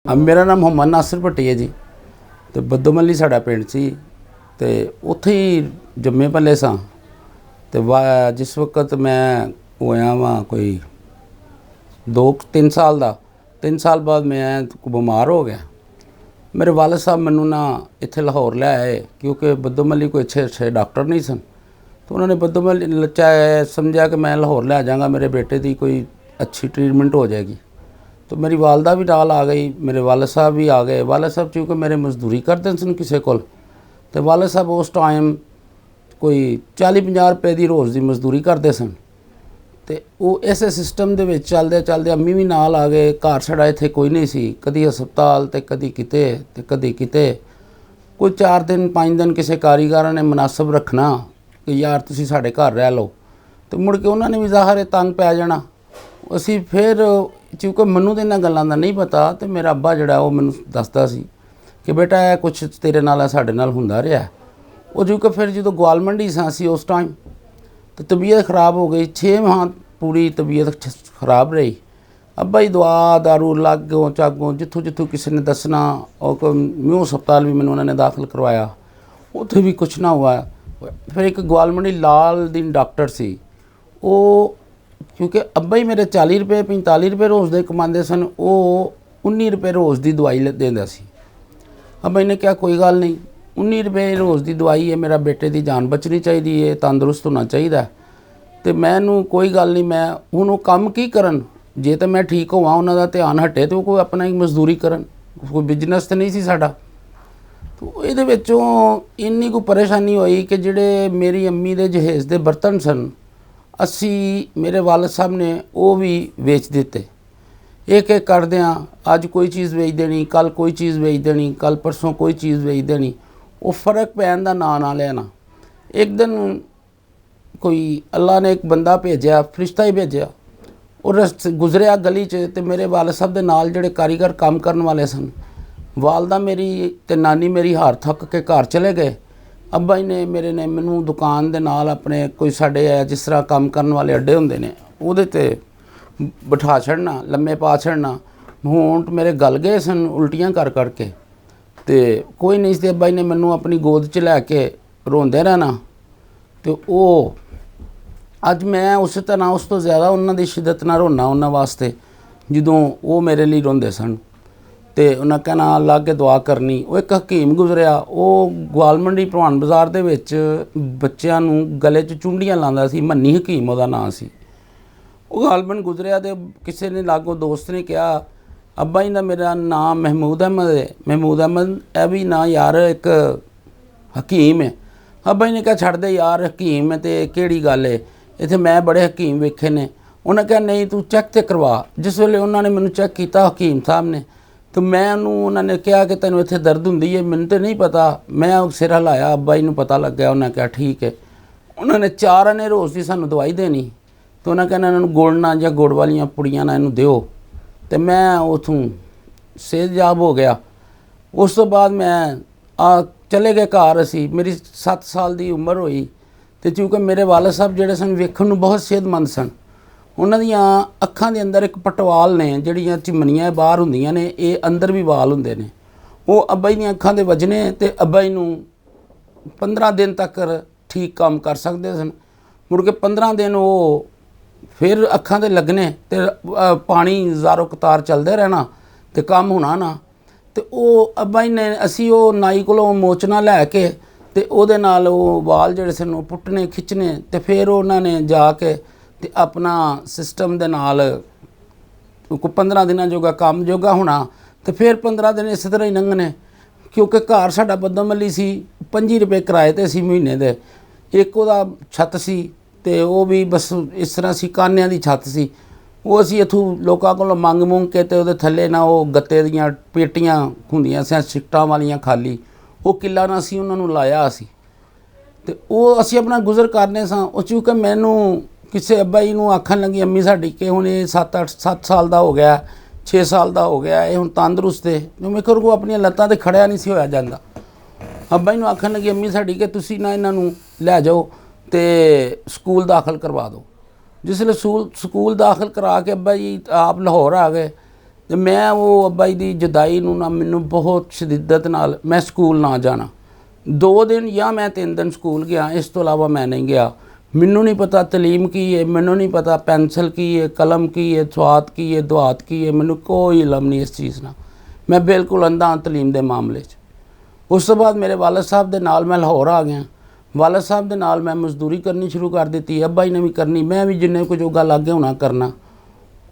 मेरा नाम मोहम्मद नासिर भट्टी है जी। तो बद्दोमली साड़ा पिंड सी ते उत्थे ही जम्मे पले सां। ते जिस वक्त मैं होया वा कोई 2-3 साल का, 3 साल बाद मैं बीमार हो गया। मेरे वालिद साहब मैनू ना इत्थे लाहौर ले आए क्योंकि बद्दोमली कोई अच्छे डॉक्टर नहीं सन। तो उन्होंने बद्दोमली चाहे समझा कि मैं लाहौर ले आ जाऊँगा, मेरे बेटे की कोई अच्छी ट्रीटमेंट हो जाएगी। तो मेरी वालदा भी नाल आ गई, मेरे वालिद साहब भी आ गए। वालिद साहब चूँकि मेरे मजदूरी करते सन किसी को, तो वालिद साहब उस टाइम कोई 40-50 रुपए की रोज़ की मजदूरी करते सन। तो वो इस सिस्टम के चलदे चलदे अम्मी भी नाल आ गए। घर साड़ा इत्थे कोई नहीं सी, कदी हस्पताल तो कदी किते ते कदी किते। कोई 4 दिन 5 दिन किसी कारीगर ने मुनासिब रखना कि यार तुसी साढ़े घर रह लो, तो मुड़ के उन्होंने भी ज़ाहिर तंग पै जाना। असी फिर क्योंकि मैनू तो इन्हां गल्लां दा नहीं पता, तो मेरा अब्बा जिहड़ा वो मैनू दसदा सी कि बेटा यह कुछ तेरे नाल साढ़े नाल हुंदा रहा। वो क्योंकि फिर जो ग्वाल मंडी सां असी उस टाइम, तो तबीयत ख़राब हो गई। 6 माह पूरी तबीयत ख़राब रही। अब्बा ही दवा दारू लागों चागों जिथों जिथों किसी ने दसना, और म्यू हस्पताल भी मैंने उन्होंने दाखिल करवाया, उत्थे भी कुछ ना हुआ। फिर एक ग्वाल मंडी लाल दीन डॉक्टर सी, वो क्योंकि अब्बा ही मेरे 40 रुपए 45 रुपए रोज़ दे कमाते सन, वो 19 रुपए रोज़ की दवाई देंदा सी। अब्बा जी ने कहा कोई गल नहीं, 19 रुपए रोज़ की दवाई है, मेरा बेटे की जान बचनी चाहिए, तंदुरुस्त होना चाहिए। तो मैनू कोई गल नहीं, मैं हुण वो कम की करन, जे तो मैं ठीक होवां उन्हां दा ध्यान हटे तो कोई अपना ही मजदूरी करन, कोई बिजनेस तो नहीं सी साडा। तो ये इन्नी को परेशानी हुई कि जिहड़े मेरी अम्मी दे जहेज़ दे बर्तन सन, असी मेरे वालिद साहब ने वो भी वेच दिते। एक एक करदियां अज कोई चीज़ बेच देनी, कल कोई चीज़ बेच देनी, कल परसों कोई चीज़ बेच देनी। वो फ़र्क पैन दा ना ना लेना। एक दिन कोई अल्लाह ने एक बंदा भेजा, फरिश्ता ही भेजा, और रस्ते गुजरिया गली च, ते मेरे वालिद साहब दे नाल जिहड़े कारीगर काम करन वाले सन, वालदा मेरी ते नानी मेरी हार थक के घर चले गए। अब्बा जी ने मेरे ने मैनू दुकान दे नाल अपने कोई साडे जिस तरह काम करन वाले अड्डे हुंदे ने उहदे ते बिठा छड़ना, लम्मे पा छड़ना। होंठ मेरे गल गए सन उल्टियां कर करके। तो कोई नहीं सी, अब्बा जी ने मैनू अपनी गोद च लैके रोंदे रहना। तो वो अज मैं उस तरह उस तो ज़्यादा उन्हां दी शिद्दत नाल रोना उन्हां वास्ते, जदों वो मेरे लिए रोंदे सन। तो उन्हें कहना अल्लाह के दुआ करनी। वो एक हकीम गुजरिया, वो ग्वाल मंडी भलवान बाज़ार दे विच बच्चों नूं गले च चुंडियां लांदा सी, मन्नी हकीम उहदा नाम सी। वो गालबन गुजरिया तो किसी ने लागों दोस्त ने कहा अब्बा जी का मेरा नाम महमूद अहमद है, महमूद अहमद है भी ना यार एक हकीम है। अब्बा जी ने कहा छड़ दे यार, हकीम है तो केड़ी गल है, इत्थे मैं बड़े हकीम वेखे ने। उन्हें कहा नहीं तू चैक तो करवा। जिस वेले उन्होंने मैनू चैक किया हकीम साहब ने, तो मैं उन्होंने कहा कि तेन इत्थे दर्द हुंदी है, मैनू तो नहीं पता। मैं सिर हिलाया, अब्बा जी नूं पता लग गया। उन्हें कहा ठीक है। उन्होंने 4 आने रोज़ की सानू दवाई देनी। तो उन्हें कहना इन्हों गुड़ ना या गुड़ वालियां पुड़ियां ना इन्हूं दिओ। तो मैं उतों सेहतयाब हो गया। उस तो बाद मैं चले गए घर। असी मेरी 7 साल की उम्र हुई। तो चूँकि मेरे वालिद साहब जिहड़े सन वेखण नूं बहुत सेहतमंद सन, उन्हां दियां अखां दे अंदर एक पटवाल ने, जिहड़ियां चिमनियां बाहर हुंदियां ने, ये अंदर भी वाल हुंदे ने। वो अब्बा जी दियां अखां दे वजने ते अब्बा जी नूं 15 दिन तक ठीक काम कर सकते सन। मुड़ के 15 दिन वो फिर अखां दे लगने, तो पानी ज़ारो कतार चलते रहना, तो काम होना ना। तो वो अब्बा जी ने असी वो नाई कोलों मोचना लैके ते ओहदे नाल वो वाल जिहड़े सन पुट्टने खिच्चने, तो फिर उन्होंने जाके ते अपना सिस्टम दे नाल कोई 15 दिनों जोगा काम जोगा होना। तो फिर 15 दिन इस तरह ही लंघने, क्योंकि घर साडा बद्दोमली सी, 25 रुपए किराए ते सी महीने दे। एक उहदा छत सी, तो वो भी बस इस तरह सी कानियां दी छत सी। वो असी इत्थों लोकां कोलों मंग मुंग के ते उहदे थल्ले ना वो गत्ते दियां पेटियां हुंदियां सी सिकटां वालियां खाली, वो किला ना सी उन्हां नूं लाया असी। तो वो असी अपना गुज़र करने सां। वो चूँकि मैनू किसी अब्बा जी नूं आखन लगी अम्मी साडी कि हुण 7 साल का हो गया, 6 साल का हो गया, ये हुण तंदुरुस्त है, जो मेरे को अपनी लत्तां ते खड़िया नहीं सी होया जांदा। अब्बा जी नूं आखन लगी अम्मी साडी कि तुसीं ना इन्हां नूं लै जाओ तो स्कूल दाखिल करवा दो। जिसले स्कूल दाखिल करा के अब्बा जी आप लाहौर आ गए, ਤੇ ਮੈਂ ਉਹ ਅੱਬਾ ਜੀ ਦੀ ਜੁਦਾਈ ਨੂੰ ਨਾ ਮੈਨੂੰ ਬਹੁਤ ਸ਼ਿੱਦਤ ਨਾਲ ਮੈਂ ਸਕੂਲ ਨਾ ਜਾਣਾ 2 ਦਿਨ ਜਾਂ ਮੈਂ 3 ਦਿਨ ਸਕੂਲ ਗਿਆ, ਇਸ ਤੋਂ ਇਲਾਵਾ ਮੈਂ ਨਹੀਂ ਗਿਆ। ਮੈਨੂੰ ਨਹੀਂ ਪਤਾ ਤਲੀਮ ਕੀ ਹੈ, ਮੈਨੂੰ ਨਹੀਂ ਪਤਾ ਪੈਨਸਲ ਕੀ ਹੈ, ਕਲਮ ਕੀ ਹੈ, ਸਵਾਤ ਕੀ ਹੈ, ਦੁਆਤ ਕੀ ਹੈ, ਮੈਨੂੰ ਕੋਈ ਇਲਮ ਨਹੀਂ ਇਸ ਚੀਜ਼ ਨਾਲ। ਮੈਂ ਬਿਲਕੁਲ ਅੰਧਾ ਹਾਂ ਤਲੀਮ ਦੇ ਮਾਮਲੇ 'ਚ। ਉਸ ਤੋਂ ਬਾਅਦ ਮੇਰੇ ਵਾਲਦ ਸਾਹਿਬ ਦੇ ਨਾਲ ਮੈਂ ਲਾਹੌਰ ਆ ਗਿਆ। ਵਾਲਦ ਸਾਹਿਬ ਦੇ ਨਾਲ ਮੈਂ ਮਜ਼ਦੂਰੀ ਕਰਨੀ ਸ਼ੁਰੂ ਕਰ ਦਿੱਤੀ, ਅੱਬਾ ਜੀ ਨੇ ਵੀ ਕਰਨੀ, ਮੈਂ ਵੀ ਜਿੰਨੇ ਕੁ ਜੋਗਾ ਲੱਗੇ ਹੋਣਾ ਕਰਨਾ।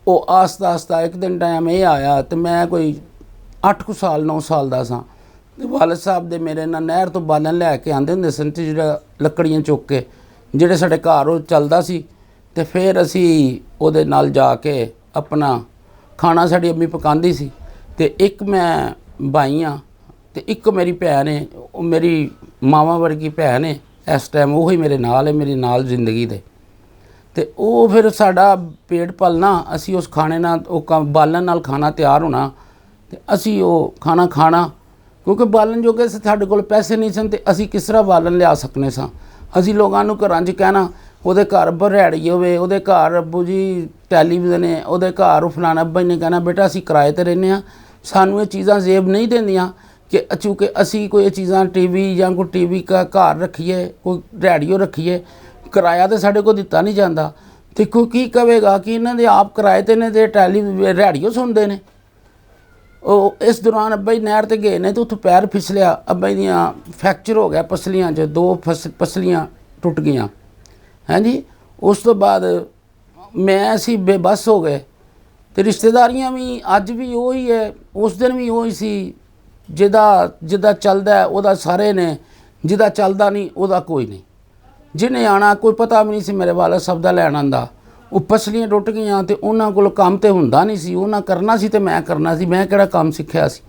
ਉਹ ਆਸਤਾ ਆਸਤਾ ਇੱਕ ਦਿਨ ਟਾਈਮ ਇਹ ਆਇਆ ਤੇ ਮੈਂ ਕੋਈ 8 ਕੁ ਸਾਲ 9 ਸਾਲ ਦਾ ਸਾਂ ਤੇ ਵਾਲਦ ਸਾਹਿਬ ਦੇ ਮੇਰੇ ਨਾਲ ਨਹਿਰ ਤੋਂ ਬਾਲਣ ਲੈ ਕੇ ਆਉਂਦੇ ਹੁੰਦੇ ਸਨ ਤੇ ਜਿਹੜਾ ਲੱਕੜੀਆਂ ਚੁੱਕ ਕੇ ਜਿਹੜੇ ਸਾਡੇ ਘਰ ਉਹ ਚੱਲਦਾ ਸੀ ਤੇ ਫਿਰ ਅਸੀਂ ਉਹਦੇ ਨਾਲ ਜਾ ਕੇ ਆਪਣਾ ਖਾਣਾ ਸਾਡੀ ਅੰਮੀ ਪਕਾਉਂਦੀ ਸੀ। ਤੇ ਇੱਕ ਮੈਂ ਭਾਈ ਹਾਂ ਤੇ ਇੱਕ ਮੇਰੀ ਭੈਣ ਹੈ, ਉਹ ਮੇਰੀ ਮਾਵਾਂ ਵਰਗੀ ਭੈਣ ਹੈ ਇਸ ਟਾਈਮ, ਉਹੀ ਮੇਰੇ ਨਾਲ ਹੈ, ਮੇਰੀ ਨਾਲ ਜ਼ਿੰਦਗੀ ਦੇ। ਤੇ ਉਹ ਫਿਰ ਸਾਡਾ ਪੇਟ ਪਲਣਾ, ਅਸੀਂ ਉਸ ਖਾਣੇ ਨਾਲ ਉਹ ਬਾਲਣ ਨਾਲ ਖਾਣਾ ਤਿਆਰ ਹੋਣਾ ਤੇ ਅਸੀਂ ਉਹ ਖਾਣਾ ਖਾਣਾ, ਕਿਉਂਕਿ ਬਾਲਣ ਜੋਗੇ ਸਾਡੇ ਕੋਲ ਪੈਸੇ ਨਹੀਂ ਸਨ ਤੇ ਅਸੀਂ ਕਿਸ ਤਰ੍ਹਾਂ ਬਾਲਣ ਲਿਆ ਸਕਨੇ ਸਾਂ। ਅਸੀਂ ਲੋਕਾਂ ਨੂੰ ਘਰਾਂ 'ਚ ਕਹਿਣਾ ਉਹਦੇ ਘਰ ਬਰੈੜੀ ਹੋਵੇ, ਉਹਦੇ ਘਰ ਅੱਬੂ ਜੀ ਟੈਲੀਵਿਜ਼ਨ ਹੈ, ਉਹਦੇ ਘਰ ਉਹ ਫਲਾਣਾ। ਅੱਬਾ ਜੀ ਨੇ ਕਹਿਣਾ ਬੇਟਾ ਅਸੀਂ ਕਿਰਾਏ 'ਤੇ ਰਹਿੰਦੇ ਹਾਂ, ਸਾਨੂੰ ਇਹ ਚੀਜ਼ਾਂ ਜ਼ੇਬ ਨਹੀਂ ਦਿੰਦੀਆਂ ਕਿ ਚੂँਕਿ ਅਸੀਂ ਕੋਈ ਇਹ ਚੀਜ਼ਾਂ ਟੀਵੀ ਜਾਂ ਕੋਈ ਟੀਵੀ ਘਰ ਰੱਖੀਏ, ਕੋਈ ਰੇਡੀਓ ਰੱਖੀਏ, ਕਿਰਾਇਆ ਤਾਂ ਸਾਡੇ ਕੋਲ ਦਿੱਤਾ ਨਹੀਂ ਜਾਂਦਾ। ਤੇ ਕੋਈ ਕੀ ਕਹੇਗਾ ਕਿ ਇਹਨਾਂ ਦੇ ਆਪ ਕਿਰਾਏ 'ਤੇ ਨੇ ਤੇ ਰੇਡੀਓ ਸੁਣਦੇ ਨੇ। ਉਹ ਇਸ ਦੌਰਾਨ ਅੱਬਾ ਜੀ ਨਹਿਰ 'ਤੇ ਗਏ ਨੇ ਤੇ ਉੱਥੋਂ ਪੈਰ ਫਿਸਲਿਆ, ਅੱਬਾ ਜੀ ਦੀਆਂ ਫ੍ਰੈਕਚਰ ਹੋ ਗਿਆ ਪਸਲੀਆਂ 'ਚ, 2 ਪਸਲੀਆਂ ਟੁੱਟ ਗਈਆਂ। ਹਾਂਜੀ, ਉਸ ਤੋਂ ਬਾਅਦ ਮੈਂ ਅਸੀਂ ਬੇਬਸ ਹੋ ਗਏ ਤੇ ਰਿਸ਼ਤੇਦਾਰੀਆਂ ਵੀ ਅੱਜ ਵੀ ਉਹੀ ਹੈ, ਉਸ ਦਿਨ ਵੀ ਉਹੀ ਸੀ। ਜਿਹਦਾ ਚੱਲਦਾ ਉਹਦਾ ਸਾਰੇ ਨੇ, ਜਿਹਦਾ ਚੱਲਦਾ ਨਹੀਂ ਉਹਦਾ ਕੋਈ ਨਹੀਂ। ਜਿਹਨੇ ਆਉਣਾ ਕੋਈ ਪਤਾ ਵੀ ਨਹੀਂ ਸੀ ਮੇਰੇ ਵਾਲਦ ਸਾਹਿਬ ਦਾ ਲੈਣ ਆਉਂਦਾ। ਉਹ ਪਸਲੀਆਂ ਟੁੱਟ ਗਈਆਂ ਤੇ ਉਹਨਾਂ ਕੋਲ ਕੰਮ ਤੇ ਹੁੰਦਾ ਨਹੀਂ ਸੀ, ਉਹਨਾਂ ਕਰਨਾ ਸੀ ਤੇ ਮੈਂ ਕਰਨਾ ਸੀ, ਮੈਂ ਕਿਹੜਾ ਕੰਮ ਸਿੱਖਿਆ ਸੀ।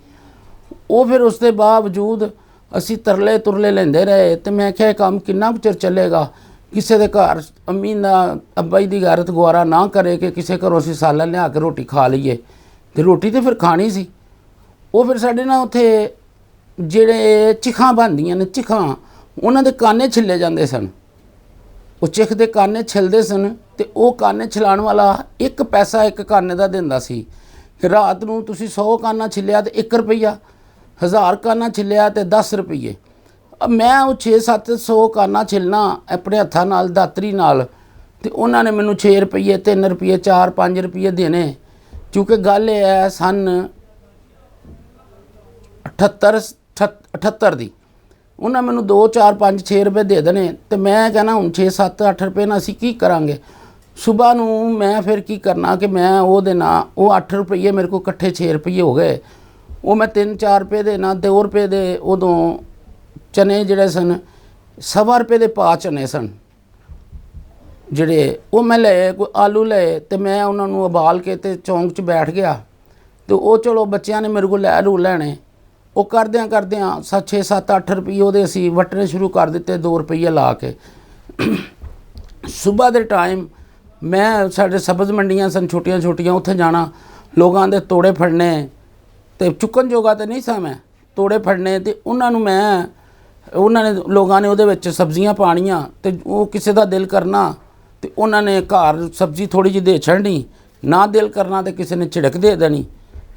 ਉਹ ਫਿਰ ਉਸ ਦੇ ਬਾਵਜੂਦ ਅਸੀਂ ਤਰਲੇ ਤੁਰਲੇ ਲੈਂਦੇ ਰਹੇ ਤੇ ਮੈਂ ਕਿਹਾ ਇਹ ਕੰਮ ਕਿੰਨਾ ਕੁ ਚਿਰ ਚੱਲੇਗਾ। ਕਿਸੇ ਦੇ ਘਰ ਅੰਮੀ ਦਾ ਅੱਬਾ ਜੀ ਦੀ ਗੈਰਤ ਗੁਆਰਾ ਨਾ ਕਰੇ ਕਿ ਕਿਸੇ ਘਰੋਂ ਅਸੀਂ ਸਾਲਨ ਲਿਆ ਕੇ ਰੋਟੀ ਖਾ ਲਈਏ, ਤੇ ਰੋਟੀ ਤੇ ਫਿਰ ਖਾਣੀ ਸੀ। ਉਹ ਫਿਰ ਸਾਡੇ ਨਾਲ ਉੱਥੇ ਜਿਹੜੇ ਚਿਖਾਂ ਬਣਦੀਆਂ ਨੇ, ਚਿਖਾਂ ਉਹਨਾਂ ਦੇ ਕਾਨੇ ਛਿੱਲੇ ਜਾਂਦੇ ਸਨ। ਉਹ ਚਿਖ ਦੇ ਕਾਨੇ ਛਿਲਦੇ ਸਨ ਤੇ ਉਹ ਕਾਨੇ ਛਿਲਾਉਣ ਵਾਲਾ 1 ਪੈਸਾ 1 ਕਾਨੇ ਦਾ ਦਿੰਦਾ ਸੀ। ਰਾਤ ਨੂੰ ਤੁਸੀਂ 100 ਕਾਨਾ ਛਿੱਲਿਆ ਤੇ 1 ਰੁਪਈਆ, 1000 ਕਾਨਾ ਛਿੱਲਿਆ ਤੇ 10 ਰੁਪਈਏ। ਮੈਂ ਉਹ 600-700 ਕਾਨਾ ਛਿਲਣਾ ਆਪਣੇ ਹੱਥਾਂ ਨਾਲ ਦਾਤਰੀ ਨਾਲ, ਤੇ ਉਹਨਾਂ ਨੇ ਮੈਨੂੰ 6 ਰੁਪਈਏ 3 ਰੁਪਈਏ 4-5 ਰੁਪਈਏ ਦੇਣੇ। ਕਿਉਂਕਿ ਗੱਲ ਇਹ ਹੈ ਸਨ 78 ਦੀ, ਉਹਨਾਂ ਮੈਨੂੰ 2 4 5 6 ਰੁਪਏ ਦੇ ਦੇਣੇ ਤੇ ਮੈਂ ਕਹਿਣਾ ਹੁਣ 6 7 8 ਰੁਪਏ ਨਾਲ ਅਸੀਂ ਕੀ ਕਰਾਂਗੇ। ਸੁਬਾਹ ਨੂੰ ਮੈਂ ਫਿਰ ਕੀ ਕਰਨਾ ਕਿ ਮੈਂ ਉਹਦੇ ਨਾਲ ਉਹ 8 ਰੁਪਈਏ ਮੇਰੇ ਕੋਲ ਇਕੱਠੇ 6 ਰੁਪਈਏ ਹੋ ਗਏ, ਉਹ ਮੈਂ 3-4 ਰੁਪਏ ਦੇ ਨਾ 2 ਰੁਪਏ ਦੇ ਉਦੋਂ ਚਨੇ ਜਿਹੜੇ ਸਨ 1.25 ਰੁਪਏ ਦੇ ਪਾ ਚਨੇ ਸਨ ਜਿਹੜੇ, ਉਹ ਮੈਂ ਲਏ। ਕੋਈ ਆਲੂ ਲਏ ਤੇ ਮੈਂ ਉਹਨਾਂ ਨੂੰ ਉਬਾਲ ਕੇ ਤੇ ਚੌਂਕ 'ਚ ਬੈਠ ਗਿਆ ਤੇ ਉਹ ਚਲੋ ਬੱਚਿਆਂ ਨੇ ਮੇਰੇ ਕੋਲ ਲੈ ਲੂ ਲੈਣੇ। ਉਹ ਕਰਦਿਆਂ 6 7 8 ਰੁਪਏ ਉਹਦੇ ਅਸੀਂ ਵਟਣੇ ਸ਼ੁਰੂ ਕਰ ਦਿੱਤੇ 2 ਰੁਪਏ ਲਾ ਕੇ। ਸੁਬਾਹ ਦੇ ਟਾਈਮ ਮੈਂ ਸਾਡੇ ਸਬਜ਼ ਮੰਡੀਆਂ ਸਨ ਛੋਟੀਆਂ ਛੋਟੀਆਂ, ਉੱਥੇ ਜਾਣਾ, ਲੋਕਾਂ ਦੇ ਤੋੜੇ ਫੜਨੇ ਤੇ ਚੁੱਕਣ ਜੋਗਾ ਤੇ ਨਹੀਂ ਸਾਂ ਮੈਂ, ਤੋੜੇ ਫੜਨੇ ਤੇ ਉਹਨਾਂ ਨੇ ਲੋਕਾਂ ਨੇ ਉਹਦੇ ਵਿੱਚ ਸਬਜ਼ੀਆਂ ਪਾਣੀਆਂ ਤੇ ਉਹ ਕਿਸੇ ਦਾ ਦਿਲ ਕਰਨਾ ਤੇ ਉਹਨਾਂ ਨੇ ਘਰ ਸਬਜ਼ੀ ਥੋੜ੍ਹੀ ਜਿਹੀ ਦੇ ਛੱਡਣੀ, ਨਾ ਦਿਲ ਕਰਨਾ ਤੇ ਕਿਸੇ ਨੇ ਝਿੜਕ ਦੇ ਦੇਣੀ।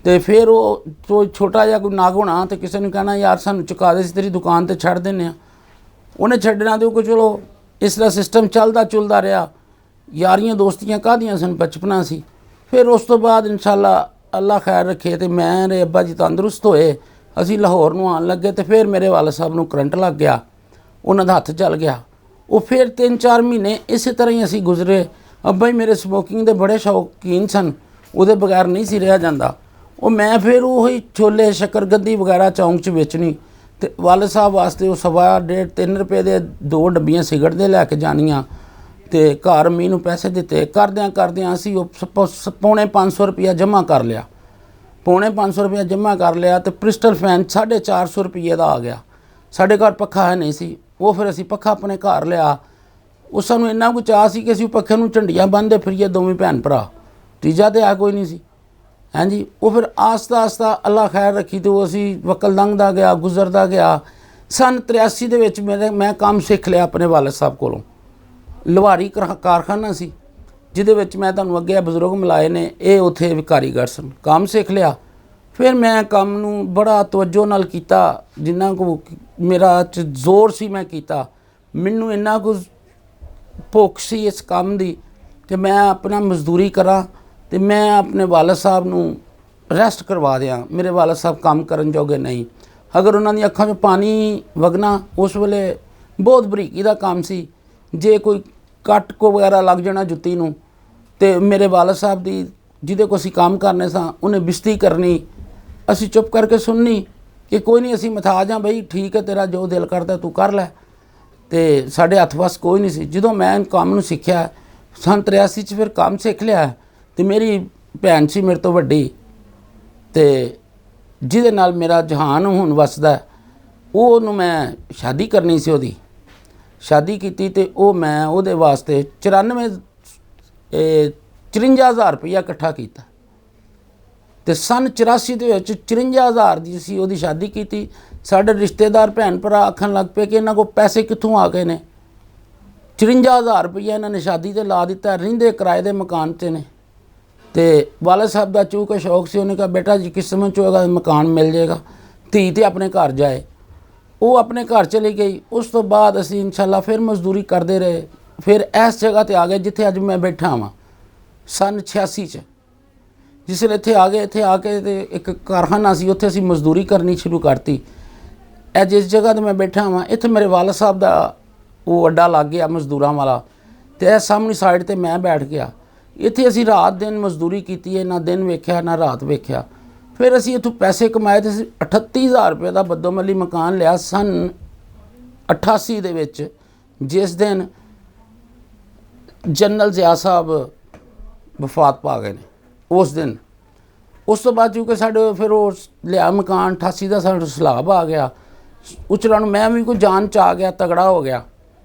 ਤੇ ਫਿਰ ਉਹ ਛੋਟਾ ਜਿਹਾ ਕੋਈ ਨਾਗ ਹੋਣਾ ਤੇ ਕਿਸੇ ਨੂੰ ਕਹਿਣਾ ਯਾਰ ਸਾਨੂੰ ਚੁਕਾ ਦੇ, ਸੀ ਤੇਰੀ ਦੁਕਾਨ ਤੇ ਛੱਡ ਦਿੰਦੇ ਹਾਂ। ਉਹਨੇ ਛੱਡਣਾ ਤੇ ਉਹ ਚਲੋ ਇਸ ਦਾ ਸਿਸਟਮ ਚੱਲਦਾ ਰਿਹਾ। ਯਾਰੀਆਂ ਦੋਸਤੀਆਂ ਕਾਹਦੀਆਂ ਸਨ, ਬਚਪਨਾ ਸੀ। ਫਿਰ ਉਸ ਤੋਂ ਬਾਅਦ ਇਨਸ਼ਾਅੱਲਾ ਅੱਲਾ ਖੈਰ ਰੱਖੇ ਤੇ ਮੇਰੇ ਅੱਬਾ ਜੀ ਤੰਦਰੁਸਤ ਹੋਏ, ਅਸੀਂ ਲਾਹੌਰ ਨੂੰ ਆਉਣ ਲੱਗੇ ਤੇ ਫਿਰ ਮੇਰੇ ਵਾਲਦ ਸਾਹਿਬ ਨੂੰ ਕਰੰਟ ਲੱਗ ਗਿਆ, ਉਹਨਾਂ ਦਾ ਹੱਥ ਚੱਲ ਗਿਆ। ਉਹ ਫਿਰ 3-4 ਮਹੀਨੇ ਇਸੇ ਤਰ੍ਹਾਂ ਹੀ ਅਸੀਂ ਗੁਜ਼ਰੇ। ਅੱਬਾ ਜੀ ਮੇਰੇ ਸਮੋਕਿੰਗ ਦੇ ਬੜੇ ਸ਼ੌਕੀਨ ਸਨ, ਉਹਦੇ ਬਗੈਰ ਨਹੀਂ ਸੀ ਰਿਹਾ ਜਾਂਦਾ। ਉਹ ਮੈਂ ਫਿਰ ਉਹੀ ਛੋਲੇ ਸ਼ੱਕਰਗੰਦੀ ਵਗੈਰਾ ਚੌਂਕ 'ਚ ਵੇਚਣੀ ਤੇ ਵਾਲਦ ਸਾਹਿਬ ਵਾਸਤੇ ਉਹ 1.5-3 ਰੁਪਏ ਦੇ 2 ਡੱਬੀਆਂ ਸਿਗਰਟ ਦੇ ਲੈ ਕੇ ਜਾਣੀਆਂ ਤੇ ਘਰ ਅੰਮੀ ਨੂੰ ਪੈਸੇ ਦਿੱਤੇ। ਕਰਦਿਆਂ ਅਸੀਂ ਉਹ ਪੌਣੇ 500 ਰੁਪਇਆ ਜਮ੍ਹਾਂ ਕਰ ਲਿਆ। ਪੌਣੇ 500 ਰੁਪਇਆ ਜਮ੍ਹਾਂ ਕਰ ਲਿਆ ਤੇ ਪ੍ਰਿਸਟਲ ਫੈਨ 450 ਰੁਪਏ ਦਾ ਆ ਗਿਆ। ਸਾਡੇ ਘਰ ਪੱਖਾ ਹੈ ਨਹੀਂ ਸੀ, ਉਹ ਫਿਰ ਅਸੀਂ ਪੱਖਾ ਆਪਣੇ ਘਰ ਲਿਆ। ਉਹ ਸਾਨੂੰ ਇੰਨਾ ਕੁ ਚਾਅ ਸੀ ਕਿ ਅਸੀਂ ਪੱਖੇ ਨੂੰ ਝੰਡੀਆਂ ਬੰਨ੍ਹਦੇ ਫਿਰੀਏ ਦੋਵੇਂ ਭੈਣ ਭਰਾ, ਤੀਜਾ ਤੇ ਆ ਕੋਈ ਨਹੀਂ ਸੀ। ਹਾਂਜੀ, ਉਹ ਫਿਰ ਆਸਤਾ ਅੱਲਾ ਖੈਰ ਰੱਖੀ ਤੇ ਉਹ ਅਸੀਂ ਵਕਤ ਲੰਘਦਾ ਗਿਆ, ਗੁਜ਼ਰਦਾ ਗਿਆ। ਸਨ 83 ਦੇ ਵਿੱਚ ਮੈਂ ਕੰਮ ਸਿੱਖ ਲਿਆ ਆਪਣੇ ਵਾਲਦ ਸਾਹਿਬ ਕੋਲੋਂ। ਲੁਹਾਰੀ ਕਾਰਖਾਨਾ ਸੀ, ਜਿਹਦੇ ਵਿੱਚ ਮੈਂ ਤੁਹਾਨੂੰ ਅੱਗੇ ਬਜ਼ੁਰਗ ਮਿਲਾਏ ਨੇ, ਇਹ ਉੱਥੇ ਵੀ ਕਾਰੀਗਰ ਸਨ। ਕੰਮ ਸਿੱਖ ਲਿਆ। ਫਿਰ ਮੈਂ ਕੰਮ ਨੂੰ ਬੜਾ ਤਵੱਜੋ ਨਾਲ ਕੀਤਾ, ਜਿੰਨਾ ਕੁ ਮੇਰਾ 'ਚ ਜ਼ੋਰ ਸੀ ਮੈਂ ਕੀਤਾ। ਮੈਨੂੰ ਇੰਨਾ ਕੁ ਭੁੱਖ ਸੀ ਇਸ ਕੰਮ ਦੀ ਕਿ ਮੈਂ ਆਪਣਾ ਮਜ਼ਦੂਰੀ ਕਰਾਂ ਅਤੇ ਮੈਂ ਆਪਣੇ ਵਾਲਦ ਸਾਹਿਬ ਨੂੰ ਰੈਸਟ ਕਰਵਾ ਦਿਆਂ। ਮੇਰੇ ਵਾਲਦ ਸਾਹਿਬ ਕੰਮ ਕਰਨ ਜੋਗੇ ਨਹੀਂ। ਅਗਰ ਉਹਨਾਂ ਦੀਆਂ ਅੱਖਾਂ 'ਚੋਂ ਪਾਣੀ ਵਗਣਾ, ਉਸ ਵੇਲੇ ਬਹੁਤ ਬਰੀਕੀ ਦਾ ਕੰਮ ਸੀ, ਜੇ ਕੋਈ ਕੱਟ ਕੋ ਵਗੈਰਾ ਲੱਗ ਜਾਣਾ ਜੁੱਤੀ ਨੂੰ, ਅਤੇ ਮੇਰੇ ਵਾਲਦ ਸਾਹਿਬ ਦੀ ਜਿਹਦੇ ਕੋਲ ਅਸੀਂ ਕੰਮ ਕਰਨੇ ਸਾਂ, ਉਹਨੇ ਬਿਸਤੀ ਕਰਨੀ, ਅਸੀਂ ਚੁੱਪ ਕਰਕੇ ਸੁਣਨੀ ਕਿ ਕੋਈ ਨਹੀਂ, ਅਸੀਂ ਮਥਾਜ ਹਾਂ ਬਈ, ਠੀਕ ਹੈ, ਤੇਰਾ ਜੋ ਦਿਲ ਕਰਦਾ ਤੂੰ ਕਰ ਲੈ। ਅਤੇ ਸਾਡੇ ਹੱਥ ਵੱਸ ਕੋਈ ਨਹੀਂ ਸੀ। ਜਦੋਂ ਮੈਂ ਕੰਮ ਨੂੰ ਸਿੱਖਿਆ ਸੰਨ 83 'ਚ, ਫਿਰ ਕੰਮ ਸਿੱਖ ਲਿਆ, ਅਤੇ ਮੇਰੀ ਭੈਣ ਸੀ ਮੇਰੇ ਤੋਂ ਵੱਡੀ, ਅਤੇ ਜਿਹਦੇ ਨਾਲ ਮੇਰਾ ਜਹਾਨ ਹੁਣ ਵਸਦਾ, ਉਹਨੂੰ ਮੈਂ ਸ਼ਾਦੀ ਕਰਨੀ ਸੀ। ਉਹਦੀ ਸ਼ਾਦੀ ਕੀਤੀ ਅਤੇ ਉਹ ਮੈਂ ਉਹਦੇ ਵਾਸਤੇ 54,000 ਰੁਪਈਆ ਇਕੱਠਾ ਕੀਤਾ, ਅਤੇ ਸੰਨ 84 ਦੇ ਵਿੱਚ 54,000 ਦੀ ਸੀ ਉਹਦੀ ਸ਼ਾਦੀ ਕੀਤੀ। ਸਾਡੇ ਰਿਸ਼ਤੇਦਾਰ ਭੈਣ ਭਰਾ ਆਖਣ ਲੱਗ ਪਏ ਕਿ ਇਹਨਾਂ ਕੋਲ ਪੈਸੇ ਕਿੱਥੋਂ ਆ ਗਏ ਨੇ, 54,000 ਰੁਪਈਆ ਇਹਨਾਂ ਨੇ ਸ਼ਾਦੀ 'ਤੇ ਲਾ ਦਿੱਤਾ, ਰਹਿੰਦੇ ਕਿਰਾਏ ਦੇ ਮਕਾਨ 'ਤੇ ਨੇ। ਅਤੇ ਵਾਲਦ ਸਾਹਿਬ ਦਾ ਚੂँਕਿ ਸ਼ੌਕ ਸੀ, ਉਹਨੇ ਕਿਹਾ ਬੇਟਾ ਜੀ ਕਿਸਮਤ 'ਚ ਹੋਏਗਾ ਮਕਾਨ ਮਿਲ ਜਾਏਗਾ, ਧੀ ਤੇ ਆਪਣੇ ਘਰ ਜਾਏ। ਉਹ ਆਪਣੇ ਘਰ ਚਲੀ ਗਈ। ਉਸ ਤੋਂ ਬਾਅਦ ਅਸੀਂ ਇਨਸ਼ਾਅੱਲਾ ਫਿਰ ਮਜ਼ਦੂਰੀ ਕਰਦੇ ਰਹੇ। ਫਿਰ ਇਸ ਜਗ੍ਹਾ 'ਤੇ ਆ ਗਏ ਜਿੱਥੇ ਅੱਜ ਮੈਂ ਬੈਠਾ ਹਾਂ, ਸੰਨ 86 'ਚ। ਜਿਸ ਵੇਲੇ ਇੱਥੇ ਆ ਗਏ, ਇੱਥੇ ਆ ਕੇ ਤੇ ਇੱਕ ਕਾਰਖਾਨਾ ਸੀ, ਉੱਥੇ ਅਸੀਂ ਮਜ਼ਦੂਰੀ ਕਰਨੀ ਸ਼ੁਰੂ ਕਰਤੀ। ਇਹ ਜਿਸ ਜਗ੍ਹਾ 'ਤੇ ਮੈਂ ਬੈਠਾ ਹਾਂ, ਇੱਥੇ ਮੇਰੇ ਵਾਲਦ ਸਾਹਿਬ ਦਾ ਉਹ ਅੱਡਾ ਲੱਗ ਗਿਆ ਮਜ਼ਦੂਰਾਂ ਵਾਲਾ, ਅਤੇ ਇਹ ਸਾਹਮਣੀ ਸਾਈਡ 'ਤੇ ਮੈਂ ਬੈਠ ਗਿਆ। ਇੱਥੇ ਅਸੀਂ ਰਾਤ ਦਿਨ ਮਜ਼ਦੂਰੀ ਕੀਤੀ ਹੈ, ਨਾ ਦਿਨ ਵੇਖਿਆ ਨਾ ਰਾਤ ਵੇਖਿਆ। ਫਿਰ ਅਸੀਂ ਇੱਥੋਂ ਪੈਸੇ ਕਮਾਏ ਅਤੇ 38,000 ਰੁਪਏ ਦਾ ਬੱਦੋਮੱਲੀ ਮਕਾਨ ਲਿਆ ਸੰਨ 88 ਦੇ ਵਿੱਚ, ਜਿਸ ਦਿਨ ਜਨਰਲ ਜ਼ਿਆ ਸਾਹਿਬ ਵਫਾਤ ਪਾ ਗਏ ਨੇ ਉਸ ਦਿਨ। ਉਸ ਤੋਂ ਬਾਅਦ ਕਿਉਂਕਿ ਸਾਡੇ ਫਿਰ ਉਹ ਲਿਆ ਮਕਾਨ 88 ਦਾ, ਸਾਡਾ ਸਲਾਬ ਆ ਗਿਆ ਉਚਰਾਂ ਨੂੰ, ਮੈਂ ਵੀ ਕੋਈ ਜਾਨ 'ਚ ਆ ਗਿਆ, ਤਗੜਾ ਹੋ ਗਿਆ।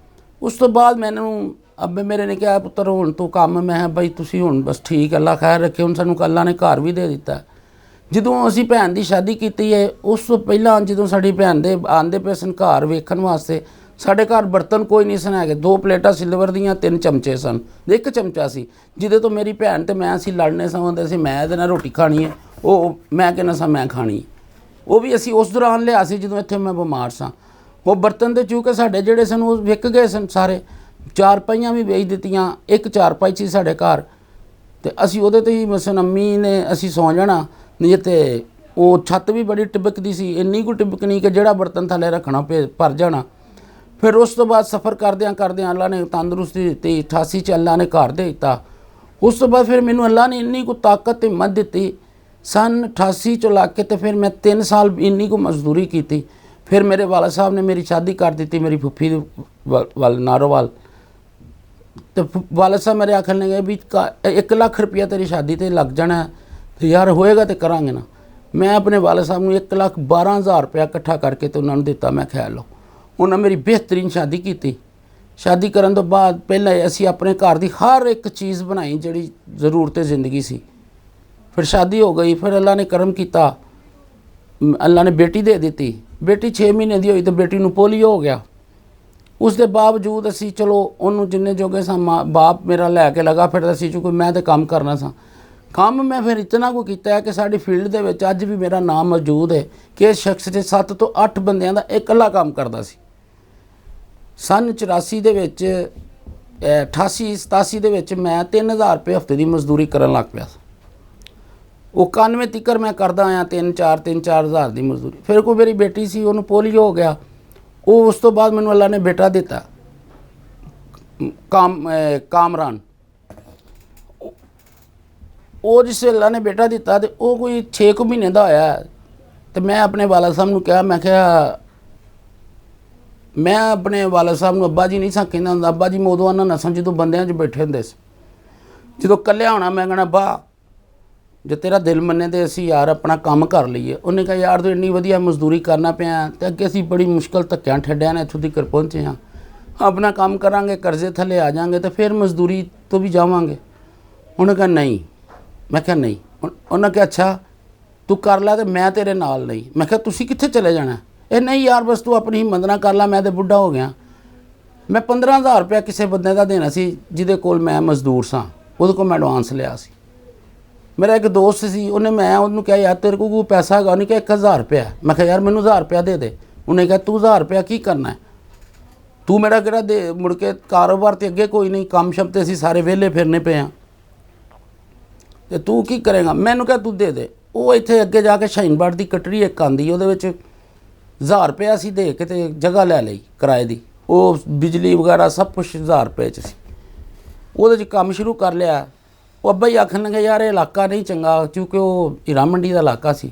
ਉਸ ਤੋਂ ਬਾਅਦ ਮੈਨੂੰ ਅੱਬੇ ਮੇਰੇ ਨੇ ਕਿਹਾ ਪੁੱਤਰ ਹੁਣ ਤੂੰ ਕੰਮ, ਮੈਂ ਬਈ ਤੁਸੀਂ ਹੁਣ ਬਸ ਠੀਕ, ਅੱਲਾ ਖੈਰ ਰੱਖੇ, ਹੁਣ ਸਾਨੂੰ ਅੱਲਾ ਨੇ ਘਰ ਵੀ ਦੇ ਦਿੱਤਾ। ਜਦੋਂ ਅਸੀਂ ਭੈਣ ਦੀ ਸ਼ਾਦੀ ਕੀਤੀ ਹੈ, ਉਸ ਤੋਂ ਪਹਿਲਾਂ ਜਦੋਂ ਸਾਡੀ ਭੈਣ ਦੇ ਆਉਂਦੇ ਪਏ ਸਨ ਘਰ ਵੇਖਣ ਵਾਸਤੇ, ਸਾਡੇ ਘਰ ਬਰਤਨ ਕੋਈ ਨਹੀਂ ਸਨ ਹੈਗੇ। 2 ਪਲੇਟਾਂ ਸਿਲਵਰ ਦੀਆਂ, 3 ਚਮਚੇ ਸਨ, 1 ਚਮਚਾ ਸੀ, ਜਿਹਦੇ ਤੋਂ ਮੇਰੀ ਭੈਣ ਅਤੇ ਮੈਂ ਅਸੀਂ ਲੜਨੇ ਸਮਝਦੇ ਸੀ, ਮੈਂ ਇਹਦੇ ਨਾਲ ਰੋਟੀ ਖਾਣੀ ਹੈ, ਉਹ ਮੈਂ ਕਹਿੰਦਾ ਸਾਂ ਮੈਂ ਖਾਣੀ। ਉਹ ਵੀ ਅਸੀਂ ਉਸ ਦੌਰਾਨ ਲਿਆ ਸੀ ਜਦੋਂ ਇੱਥੇ ਮੈਂ ਬਿਮਾਰ ਸਾਂ। ਉਹ ਬਰਤਨ ਦੇ ਚੂँਕਿ ਸਾਡੇ ਜਿਹੜੇ ਸਨ ਉਹ ਵਿਕ ਗਏ ਸਨ ਸਾਰੇ। ਚਾਰਪਾਈਆਂ ਵੀ ਵੇਚ ਦਿੱਤੀਆਂ, 1 ਚਾਰਪਾਈ ਸੀ ਸਾਡੇ ਘਰ, ਅਤੇ ਅਸੀਂ ਉਹਦੇ 'ਤੇ ਹੀ ਮਸਨ ਅੰਮੀ ਨੇ ਅਸੀਂ ਸੌਂ ਜਾਣਾ। ਨਹੀਂ ਤੇ ਉਹ ਛੱਤ ਵੀ ਬੜੀ ਟਿਬਕਦੀ ਸੀ, ਇੰਨੀ ਕੁ ਟਿਬਕਣੀ ਕਿ ਜਿਹੜਾ ਬਰਤਨ ਥੱਲੇ ਰੱਖਣਾ ਭਰ ਜਾਣਾ। ਫਿਰ ਉਸ ਤੋਂ ਬਾਅਦ ਸਫ਼ਰ ਕਰਦਿਆਂ ਕਰਦਿਆਂ ਅੱਲਾ ਨੇ ਤੰਦਰੁਸਤੀ ਦਿੱਤੀ। 88 'ਚ ਅੱਲਾ ਨੇ ਘਰ ਦੇ ਦਿੱਤਾ। ਉਸ ਤੋਂ ਬਾਅਦ ਫਿਰ ਮੈਨੂੰ ਅੱਲਾ ਨੇ ਇੰਨੀ ਕੁ ਤਾਕਤ ਅਤੇ ਹਿੰਮਤ ਦਿੱਤੀ। ਸੰਨ 88 'ਚੋਂ ਲੱਗ ਕੇ ਅਤੇ ਫਿਰ ਮੈਂ 3 ਸਾਲ ਇੰਨੀ ਕੁ ਮਜ਼ਦੂਰੀ ਕੀਤੀ। ਫਿਰ ਮੇਰੇ ਵਾਲਦ ਸਾਹਿਬ ਨੇ ਮੇਰੀ ਸ਼ਾਦੀ ਕਰ ਦਿੱਤੀ ਮੇਰੀ ਫੁੱਫੀ ਦੇ ਵੱਲ ਨਾਰੋਵਾਲ। ਅਤੇ ਵਾਲਦ ਸਾਹਿਬ ਮੇਰੇ ਆਖਣ ਲੱਗੇ ਵੀ 1 ਲੱਖ ਰੁਪਇਆ ਤੇਰੀ ਸ਼ਾਦੀ 'ਤੇ ਲੱਗ ਜਾਣਾ, ਅਤੇ ਯਾਰ ਹੋਏਗਾ ਤਾਂ ਕਰਾਂਗੇ ਨਾ। ਮੈਂ ਆਪਣੇ ਵਾਲਦ ਸਾਹਿਬ ਨੂੰ 1,12,000 ਰੁਪਇਆ ਇਕੱਠਾ ਕਰਕੇ ਅਤੇ ਉਹਨਾਂ ਨੂੰ ਦਿੱਤਾ। ਮੈਂ ਖਿਆਲ ਲਓ ਉਹਨਾਂ ਮੇਰੀ ਬਿਹਤਰੀਨ ਸ਼ਾਦੀ ਕੀਤੀ। ਸ਼ਾਦੀ ਕਰਨ ਤੋਂ ਬਾਅਦ ਪਹਿਲਾਂ ਅਸੀਂ ਆਪਣੇ ਘਰ ਦੀ ਹਰ ਇੱਕ ਚੀਜ਼ ਬਣਾਈ ਜਿਹੜੀ ਜ਼ਰੂਰਤ ਜ਼ਿੰਦਗੀ ਸੀ। ਫਿਰ ਸ਼ਾਦੀ ਹੋ ਗਈ। ਫਿਰ ਅੱਲਾ ਨੇ ਕਰਮ ਕੀਤਾ, ਅੱਲਾ ਨੇ ਬੇਟੀ ਦੇ ਦਿੱਤੀ। ਬੇਟੀ 6 ਮਹੀਨੇ ਦੀ ਹੋਈ ਤਾਂ ਬੇਟੀ ਨੂੰ ਪੋਲੀਓ ਹੋ ਗਿਆ। ਉਸ ਦੇ ਬਾਵਜੂਦ ਅਸੀਂ ਚਲੋ ਉਹਨੂੰ ਜਿੰਨੇ ਜੋਗੇ ਸਾਂ ਬਾਪ ਮੇਰਾ ਲੈ ਕੇ ਲਗਾ ਫਿਰਦਾ ਸੀ, ਕਿਉਂਕਿ ਮੈਂ ਤਾਂ ਕੰਮ ਕਰਨਾ ਸਾਂ। ਕੰਮ ਮੈਂ ਫਿਰ ਇਤਨਾ ਕੁ ਕੀਤਾ ਹੈ ਕਿ ਸਾਡੀ ਫੀਲਡ ਦੇ ਵਿੱਚ ਅੱਜ ਵੀ ਮੇਰਾ ਨਾਮ ਮੌਜੂਦ ਹੈ ਕਿ ਇਸ ਸ਼ਖਸ ਦੇ 7 ਤੋਂ 8 ਬੰਦਿਆਂ ਦਾ ਇਕੱਲਾ ਕੰਮ ਕਰਦਾ ਸੀ। ਸੰਨ 84 ਦੇ ਵਿੱਚ 88 87 ਦੇ ਵਿੱਚ ਮੈਂ 3,000 ਰੁਪਏ ਹਫ਼ਤੇ ਦੀ ਮਜ਼ਦੂਰੀ ਕਰਨ ਲੱਗ ਪਿਆ। ਉਹ 91 ਤੀਕਰ ਮੈਂ ਕਰਦਾ ਆਇਆ 3-4 ਹਜ਼ਾਰ ਦੀ ਮਜ਼ਦੂਰੀ। ਫਿਰ ਕੋਈ ਮੇਰੀ ਬੇਟੀ ਸੀ, ਉਹਨੂੰ ਪੋਲੀਓ ਹੋ ਗਿਆ। ਉਹ ਉਸ ਤੋਂ ਬਾਅਦ ਮੈਨੂੰ ਅੱਲਾ ਨੇ ਬੇਟਾ ਦਿੱਤਾ ਕਾਮਰਾਨ। ਉਹ ਜਿਸ ਅੱਲਾ ਨੇ ਬੇਟਾ ਦਿੱਤਾ ਅਤੇ ਉਹ ਕੋਈ 6 ਕੁ ਮਹੀਨੇ ਦਾ ਹੋਇਆ। ਅਤੇ ਮੈਂ ਆਪਣੇ ਵਾਲਦ ਸਾਹਿਬ ਨੂੰ ਕਿਹਾ, ਮੈਂ ਕਿਹਾ ਮੈਂ ਆਪਣੇ ਵਾਲਦ ਸਾਹਿਬ ਨੂੰ ਅੱਬਾ ਜੀ ਨਹੀਂ ਸਾਂ ਕਹਿੰਦਾ ਹੁੰਦਾ। ਅੱਬਾ ਜੀ ਮੈਂ ਉਦੋਂ ਆਨਾ ਨਾ ਸਾਂ ਜਦੋਂ ਬੰਦਿਆਂ 'ਚ ਬੈਠੇ ਹੁੰਦੇ ਸੀ। ਜਦੋਂ ਇਕੱਲਿਆ ਹੋਣਾ ਮੈਂ ਕਹਿਣਾ ਅੱਬਾ ਜੇ ਤੇਰਾ ਦਿਲ ਮੰਨੇ ਤਾਂ ਅਸੀਂ ਯਾਰ ਆਪਣਾ ਕੰਮ ਕਰ ਲਈਏ। ਉਹਨੇ ਕਿਹਾ ਯਾਰ ਤੂੰ ਇੰਨੀ ਵਧੀਆ ਮਜ਼ਦੂਰੀ ਕਰਨਾ ਪਿਆ ਅਤੇ ਅੱਗੇ ਅਸੀਂ ਬੜੀ ਮੁਸ਼ਕਿਲ ਧੱਕਿਆਂ ਠੱਡਿਆਂ ਨੇ ਇੱਥੋਂ ਤੱਕ ਪਹੁੰਚੇ ਹਾਂ। ਆਪਣਾ ਕੰਮ ਕਰਾਂਗੇ, ਕਰਜ਼ੇ ਥੱਲੇ ਆ ਜਾਵਾਂਗੇ ਅਤੇ ਫਿਰ ਮਜ਼ਦੂਰੀ ਤੋਂ ਵੀ ਜਾਵਾਂਗੇ। ਉਹਨੇ ਕਿਹਾ ਨਹੀਂ। ਮੈਂ ਕਿਹਾ ਨਹੀਂ। ਉਹਨਾਂ ਕਿਹਾ ਅੱਛਾ ਤੂੰ ਕਰ ਲੈ ਅਤੇ ਮੈਂ ਤੇਰੇ ਨਾਲ ਨਹੀਂ। ਮੈਂ ਕਿਹਾ ਤੁਸੀਂ ਕਿੱਥੇ ਚਲੇ ਜਾਣਾ? ਇਹ ਨਹੀਂ ਯਾਰ ਬਸ ਤੂੰ ਆਪਣੀ ਹਿੰਮਤ ਨਾਲ ਕਰ ਲੈ, ਮੈਂ ਤਾਂ ਬੁੱਢਾ ਹੋ ਗਿਆ। ਮੈਂ 15,000 ਰੁਪਇਆ ਕਿਸੇ ਬੰਦੇ ਦਾ ਦੇਣਾ ਸੀ ਜਿਹਦੇ ਕੋਲ ਮੈਂ ਮਜ਼ਦੂਰ ਸਾਂ। ਉਹਦੇ ਕੋਲ ਮੈਂ ਐਡਵਾਂਸ ਲਿਆ ਸੀ। ਮੇਰਾ ਇੱਕ ਦੋਸਤ ਸੀ, ਮੈਂ ਉਹਨੂੰ ਕਿਹਾ ਯਾਰ ਤੇਰੇ ਕੋਲ ਕੋਈ ਪੈਸਾ ਹੈਗਾ? ਉਹਨੇ ਕਿਹਾ 1000 ਰੁਪਇਆ। ਮੈਂ ਕਿਹਾ ਯਾਰ ਮੈਨੂੰ 1000 ਰੁਪਇਆ ਦੇ ਦੇ। ਉਹਨੇ ਕਿਹਾ ਤੂੰ 1000 ਰੁਪਇਆ ਕੀ ਕਰਨਾ ਹੈ, ਤੂੰ ਮੇਰਾ ਕਿਹੜਾ ਦੇ ਮੁੜ ਕੇ ਕਾਰੋਬਾਰ ਤੇ ਅੱਗੇ ਕੋਈ ਨਹੀਂ, ਕੰਮ ਸ਼ਮ ਤੇ ਅਸੀਂ ਸਾਰੇ ਵਿਹਲੇ ਫਿਰਨੇ ਪਏ ਹਾਂ, ਤੇ ਤੂੰ ਕੀ ਕਰੇਗਾ? ਮੈਨੂੰ ਕਿਹਾ ਤੂੰ ਦੇ ਦੇ। ਉਹ ਇੱਥੇ ਅੱਗੇ ਜਾ ਕੇ ਸ਼ਾਹੀਨਬਾਗ ਦੀ ਕਟੜੀ ਇੱਕ ਆਉਂਦੀ, ਉਹਦੇ ਵਿੱਚ 1000 ਰੁਪਇਆ ਅਸੀਂ ਦੇ ਕੇ ਤੇ ਜਗ੍ਹਾ ਲੈ ਲਈ ਕਿਰਾਏ ਦੀ। ਉਹ ਬਿਜਲੀ ਵਗੈਰਾ ਸਭ ਕੁਛ 1000 ਰੁਪਏ 'ਚ ਸੀ। ਉਹਦੇ 'ਚ ਕੰਮ ਸ਼ੁਰੂ ਕਰ ਲਿਆ। ਉਹ ਅੱਬਾ ਹੀ ਆਖਣ ਲੱਗੇ ਯਾਰ ਇਹ ਇਲਾਕਾ ਨਹੀਂ ਚੰਗਾ, ਕਿਉਂਕਿ ਉਹ ਹੀਰਾ ਮੰਡੀ ਦਾ ਇਲਾਕਾ ਸੀ।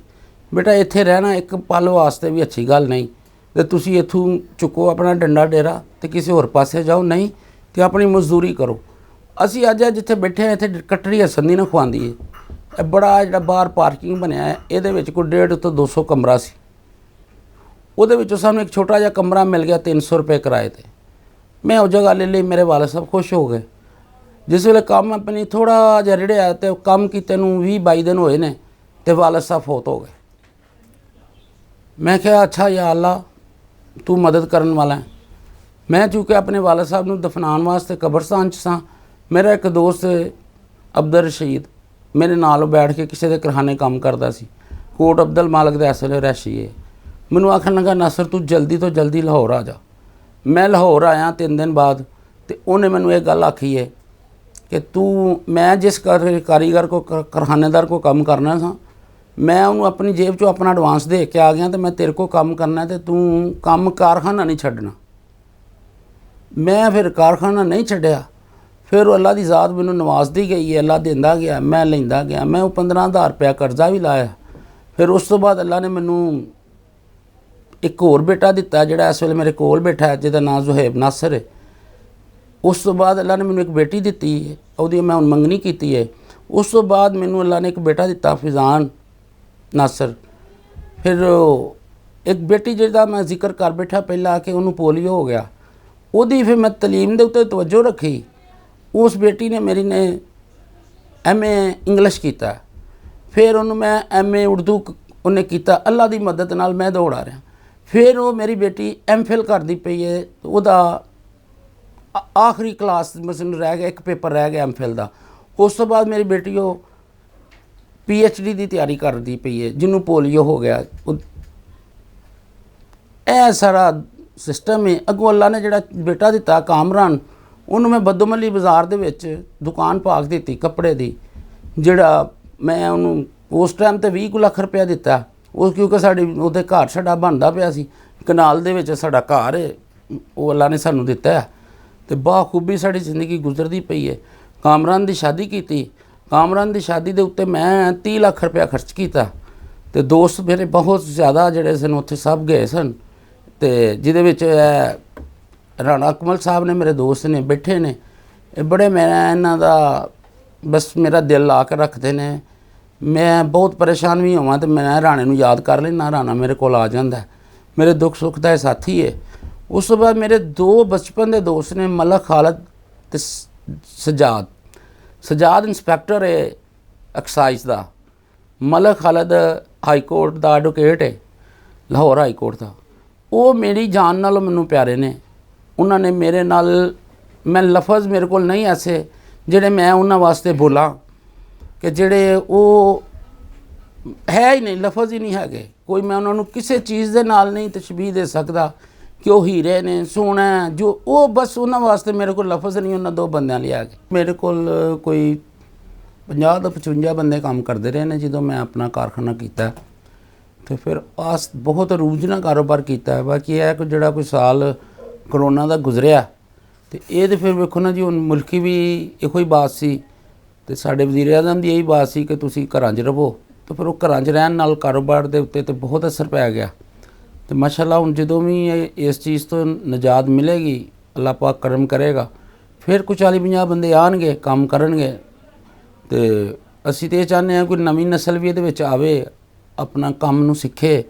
ਬੇਟਾ ਇੱਥੇ ਰਹਿਣਾ ਇੱਕ ਪਲ ਵਾਸਤੇ ਵੀ ਅੱਛੀ ਗੱਲ ਨਹੀਂ, ਤੇ ਤੁਸੀਂ ਇੱਥੋਂ ਚੁੱਕੋ ਆਪਣਾ ਡੰਡਾ ਡੇਰਾ ਤੇ ਕਿਸੇ ਹੋਰ ਪਾਸੇ ਜਾਓ, ਨਹੀਂ ਤੇ ਆਪਣੀ ਮਜ਼ਦੂਰੀ ਕਰੋ। ਅਸੀਂ ਅੱਜ ਜਿੱਥੇ ਬੈਠੇ ਹਾਂ ਇੱਥੇ ਕਟੜੀ ਹਸਨ ਦੀ ਨਾ ਖਵਾਉਂਦੀ ਹੈ। ਇਹ ਬੜਾ ਜਿਹੜਾ ਬਾਹਰ ਪਾਰਕਿੰਗ ਬਣਿਆ ਹੈ, ਇਹਦੇ ਵਿੱਚ ਕੋਈ 150 ਤੋਂ 200 ਕਮਰਾ ਸੀ। ਉਹਦੇ ਵਿੱਚੋਂ ਸਾਨੂੰ ਇੱਕ ਛੋਟਾ ਜਿਹਾ ਕਮਰਾ ਮਿਲ ਗਿਆ 300 ਰੁਪਏ ਕਿਰਾਏ 'ਤੇ। ਮੈਂ ਉਹ ਜਗ੍ਹਾ ਲੈ ਲਈ, ਮੇਰੇ ਵਾਲਦ ਸਾਹਿਬ ਖੁਸ਼ ਹੋ ਗਏ। ਜਿਸ ਵੇਲੇ ਕੰਮ ਆਪਣੀ ਥੋੜ੍ਹਾ ਜਿਹਾ ਰਿੜਿਆ ਤੇ ਕੰਮ ਕੀਤੇ ਨੂੰ 20-22 ਦਿਨ ਹੋਏ ਨੇ ਤੇ ਵਾਲਦ ਸਾਹਿਬ ਫੌਤ ਹੋ ਗਏ। ਮੈਂ ਕਿਹਾ ਅੱਛਾ ਯਾ ਅੱਲਾ ਤੂੰ ਮਦਦ ਕਰਨ ਵਾਲਾ ਹੈ। ਮੈਂ ਚੂँकि ਆਪਣੇ ਵਾਲਦ ਸਾਹਿਬ ਨੂੰ ਦਫਨਾਉਣ ਵਾਸਤੇ ਕਬਰਸਤਾਨ 'ਚ ਸਾਂ। ਮੇਰਾ ਇੱਕ ਦੋਸਤ ਅਬਦੁਲ ਰਸ਼ੀਦ ਮੇਰੇ ਨਾਲ ਬੈਠ ਕੇ ਕਿਸੇ ਦੇ ਕਰਹਾਨੇ ਕੰਮ ਕਰਦਾ ਸੀ, ਕੋਟ ਅਬਦੁਲ ਮਾਲਕ ਦਾ ਇਸ ਵੇਲੇ ਰਹਿਸ਼ੀ ਹੈ। ਮੈਨੂੰ ਆਖਣ ਲੱਗਾ ਨਾਸਰ ਤੂੰ ਜਲਦੀ ਤੋਂ ਜਲਦੀ ਲਾਹੌਰ ਆ ਜਾ। ਮੈਂ ਲਾਹੌਰ ਆਇਆ 3 ਦਿਨ ਬਾਅਦ, ਤੇ ਉਹਨੇ ਮੈਨੂੰ ਇਹ ਗੱਲ ਆਖੀ ਹੈ ਕਿ ਤੂੰ ਮੈਂ ਜਿਸ ਕਾਰੀਗਰ ਕੋ ਕਰਹਾਨੇਦਾਰ ਕੋ ਕੰਮ ਕਰਨਾ ਸਾਂ, ਮੈਂ ਉਹਨੂੰ ਆਪਣੀ ਜੇਬ 'ਚੋਂ ਆਪਣਾ ਐਡਵਾਂਸ ਦੇ ਕੇ ਆ ਗਿਆ, ਤੇ ਮੈਂ ਤੇਰੇ ਕੋ ਕੰਮ ਕਰਨਾ ਤੇ ਤੂੰ ਕੰਮ ਕਾਰਖਾਨਾ ਨਹੀਂ ਛੱਡਣਾ। ਮੈਂ ਫਿਰ ਕਾਰਖਾਨਾ ਨਹੀਂ ਛੱਡਿਆ। ਫਿਰ ਉਹ ਅੱਲਾ ਦੀ ਜ਼ਾਤ ਮੈਨੂੰ ਨਵਾਜ਼ਦੀ ਗਈ ਹੈ, ਅੱਲਾ ਦਿੰਦਾ ਗਿਆ, ਮੈਂ ਲੈਂਦਾ ਗਿਆ। ਮੈਂ ਉਹ 15,000 ਰੁਪਇਆ ਕਰਜ਼ਾ ਵੀ ਲਾਇਆ। ਫਿਰ ਉਸ ਤੋਂ ਬਾਅਦ ਅੱਲਾ ਨੇ ਮੈਨੂੰ ਇੱਕ ਹੋਰ ਬੇਟਾ ਦਿੱਤਾ ਜਿਹੜਾ ਇਸ ਵੇਲੇ ਮੇਰੇ ਕੋਲ ਬੈਠਾ ਹੈ, ਜਿਹਦਾ ਨਾਮ ਜ਼ੁਹੈਬ ਨਾਸਰ ਹੈ। ਉਸ ਤੋਂ ਬਾਅਦ ਅੱਲਾ ਨੇ ਮੈਨੂੰ ਇੱਕ ਬੇਟੀ ਦਿੱਤੀ ਹੈ, ਉਹਦੀ ਮੈਂ ਹੁਣ ਮੰਗਣੀ ਕੀਤੀ ਹੈ। ਉਸ ਤੋਂ ਬਾਅਦ ਮੈਨੂੰ ਅੱਲਾ ਨੇ ਇੱਕ ਬੇਟਾ ਦਿੱਤਾ ਫਿਜ਼ਾਨ ਨਾਸਰ। ਫਿਰ ਇੱਕ ਬੇਟੀ ਜਿਹਦਾ ਮੈਂ ਜ਼ਿਕਰ ਕਰ ਬੈਠਾ ਪਹਿਲਾਂ ਕਿ ਉਹਨੂੰ ਪੋਲੀਓ ਹੋ ਗਿਆ, ਉਹਦੀ ਫਿਰ ਮੈਂ ਤਾਲੀਮ ਦੇ ਉੱਤੇ ਤਵੱਜੋ ਰੱਖੀ। ਉਸ ਬੇਟੀ ਨੇ ਮੇਰੀ ਨੇ MA ਇੰਗਲਿਸ਼ ਕੀਤਾ। ਫਿਰ ਉਹਨੂੰ ਮੈਂ MA ਉਰਦੂ ਉਹਨੇ ਕੀਤਾ। ਅੱਲਾ ਦੀ ਮਦਦ ਨਾਲ ਮੈਂ ਦੌੜਾ ਰਿਹਾ। ਫਿਰ ਉਹ ਮੇਰੀ ਬੇਟੀ MPhil ਕਰਦੀ ਪਈ ਹੈ, ਉਹਦਾ ਆਖਰੀ ਕਲਾਸ ਮਸਲ ਰਹਿ ਗਿਆ, ਇੱਕ ਪੇਪਰ ਰਹਿ ਗਿਆ MPhil ਦਾ। ਉਸ ਤੋਂ ਬਾਅਦ ਮੇਰੀ ਬੇਟੀ ਉਹ PhD ਦੀ ਤਿਆਰੀ ਕਰਦੀ ਪਈ ਹੈ, ਜਿਹਨੂੰ ਪੋਲੀਓ ਹੋ ਗਿਆ। ਇਹ ਸਾਰਾ ਸਿਸਟਮ ਹੈ। ਅੱਗੋਂ ਅੱਲਾ ਨੇ ਜਿਹੜਾ ਬੇਟਾ ਦਿੱਤਾ ਕਾਮਰਾਨ, ਉਹਨੂੰ ਮੈਂ ਬਦੋਮੱਲੀ ਬਾਜ਼ਾਰ ਦੇ ਵਿੱਚ ਦੁਕਾਨ ਪਾ ਕੇ ਦਿੱਤੀ ਕੱਪੜੇ ਦੀ, ਜਿਹੜਾ ਮੈਂ ਉਹਨੂੰ ਉਸ ਟਾਈਮ ਤੇ 20 ਲੱਖ ਰੁਪਇਆ ਦਿੱਤਾ। ਉਹ ਕਿਉਂਕਿ ਸਾਡੀ ਉਹਦੇ ਘਰ ਸਾਡਾ ਬਣਦਾ ਪਿਆ ਸੀ, ਕਨਾਲ ਦੇ ਵਿੱਚ ਸਾਡਾ ਘਰ ਹੈ, ਉਹ ਅੱਲਾ ਨੇ ਸਾਨੂੰ ਦਿੱਤਾ ਤੇ ਬਾਖੂਬੀ ਸਾਡੀ ਜ਼ਿੰਦਗੀ ਗੁਜ਼ਰਦੀ ਪਈ ਹੈ। ਕਾਮਰਾਨ ਦੀ ਸ਼ਾਦੀ ਕੀਤੀ। ਕਾਮਰਾਨ ਦੀ ਸ਼ਾਦੀ ਦੇ ਉੱਤੇ ਮੈਂ 30 ਲੱਖ ਰੁਪਇਆ ਖਰਚ ਕੀਤਾ, ਤੇ ਦੋਸਤ ਮੇਰੇ ਬਹੁਤ ਜ਼ਿਆਦਾ ਜਿਹੜੇ ਸਨ ਉੱਥੇ ਸਭ ਗਏ ਸਨ, ਤੇ ਜਿਹਦੇ ਵਿੱਚ ਰਾਣਾ ਅਕਮਲ ਸਾਹਿਬ ਨੇ ਮੇਰੇ ਦੋਸਤ ਨੇ ਬੈਠੇ ਨੇ। ਇਹ ਬੜੇ ਮੈਂ ਇਹਨਾਂ ਦਾ ਬਸ ਮੇਰਾ ਦਿਲ ਲਾ ਕੇ ਰੱਖਦੇ ਨੇ। ਮੈਂ ਬਹੁਤ ਪਰੇਸ਼ਾਨ ਵੀ ਹੋਵਾਂ ਤੇ ਮੈਂ ਰਾਣੇ ਨੂੰ ਯਾਦ ਕਰ ਲੈਂਦਾ, ਰਾਣਾ ਮੇਰੇ ਕੋਲ ਆ ਜਾਂਦਾ, ਮੇਰੇ ਦੁੱਖ ਸੁੱਖ ਦਾ ਸਾਥੀ ਹੈ। ਉਸ ਤੋਂ ਬਾਅਦ ਮੇਰੇ 2 ਬਚਪਨ ਦੇ ਦੋਸਤ ਨੇ, ਮਲਕ ਖਾਲਦ ਤੇ ਸਜਾਦ ਇੰਸਪੈਕਟਰ ਹੈ ਐਕਸਾਈਜ਼ ਦਾ। ਮਲਕ ਖਾਲਦ ਹਾਈ ਕੋਰਟ ਦਾ ਐਡਵੋਕੇਟ ਹੈ, ਲਾਹੌਰ ਹਾਈ ਕੋਰਟ ਦਾ। ਉਹ ਮੇਰੀ ਜਾਨ ਨਾਲੋਂ ਮੈਨੂੰ ਪਿਆਰੇ ਨੇ। ਉਹਨਾਂ ਨੇ ਮੇਰੇ ਨਾਲ, ਮੈਂ ਲਫ਼ਜ਼ ਮੇਰੇ ਕੋਲ ਨਹੀਂ ਐਸੇ ਜਿਹੜੇ ਮੈਂ ਉਹਨਾਂ ਵਾਸਤੇ ਬੋਲਾਂ ਕਿ ਜਿਹੜੇ ਉਹ ਹੈ ਹੀ ਨਹੀਂ, ਲਫ਼ਜ਼ ਹੀ ਨਹੀਂ ਹੈਗੇ ਕੋਈ। ਮੈਂ ਉਹਨਾਂ ਨੂੰ ਕਿਸੇ ਚੀਜ਼ ਦੇ ਨਾਲ ਨਹੀਂ ਤਸ਼ਬੀਹ ਦੇ ਸਕਦਾ ਕਿ ਉਹ ਹੀਰੇ ਨੇ, ਸੋਨਾ ਜੋ ਉਹ, ਬਸ ਉਹਨਾਂ ਵਾਸਤੇ ਮੇਰੇ ਕੋਲ ਲਫ਼ਜ਼ ਨਹੀਂ। ਉਹਨਾਂ 2 ਬੰਦਿਆਂ ਲਈ ਆ ਗਏ। ਮੇਰੇ ਕੋਲ ਕੋਈ 50 ਤੋਂ 55 ਬੰਦੇ ਕੰਮ ਕਰਦੇ ਰਹੇ ਨੇ ਜਦੋਂ ਮੈਂ ਆਪਣਾ ਕਾਰਖਾਨਾ ਕੀਤਾ। ਤੇ ਫਿਰ ਬਹੁਤ ਅਰੂਜ ਨਾਲ ਕਾਰੋਬਾਰ ਕੀਤਾ। ਬਾਕੀ ਇਹ ਕੋਈ ਜਿਹੜਾ ਕੋਈ ਸਾਲ ਕਰੋਨਾ ਦਾ ਗੁਜ਼ਰਿਆ, ਤੇ ਇਹ ਤਾਂ ਫਿਰ ਵੇਖੋ ਨਾ ਜੀ, ਹੁਣ ਮੁਲਕੀ ਵੀ ਇਹੋ ਹੀ ਬਾਤ ਸੀ, ਤੇ ਸਾਡੇ ਵਜ਼ੀਰ ਆਜ਼ਮ ਦੀ ਇਹੀ ਬਾਤ ਸੀ ਕਿ ਤੁਸੀਂ ਘਰਾਂ 'ਚ ਰਹੋ। ਤੇ ਫਿਰ ਉਹ ਘਰਾਂ 'ਚ ਰਹਿਣ ਨਾਲ ਕਾਰੋਬਾਰ ਦੇ ਉੱਤੇ ਤੇ ਬਹੁਤ ਅਸਰ ਪੈ ਗਿਆ। ਤੇ ਮਾਸ਼ਾਅੱਲਾ ਹੁਣ ਜਦੋਂ ਵੀ ਇਸ ਚੀਜ਼ ਤੋਂ ਨਜਾਤ ਮਿਲੇਗੀ, ਅੱਲਾਹ ਪਾਕ ਕਰਮ ਕਰੇਗਾ, ਫਿਰ ਕੁਝ 40-50 ਬੰਦੇ ਆਉਣਗੇ, ਕੰਮ ਕਰਨਗੇ। ਤੇ ਅਸੀਂ ਤਾਂ ਇਹ ਚਾਹੁੰਦੇ ਹਾਂ ਕੋਈ ਨਵੀਂ ਨਸਲ ਵੀ ਇਹਦੇ ਵਿੱਚ ਆਵੇ, ਆਪਣਾ ਕੰਮ ਨੂੰ ਸਿੱਖੇ।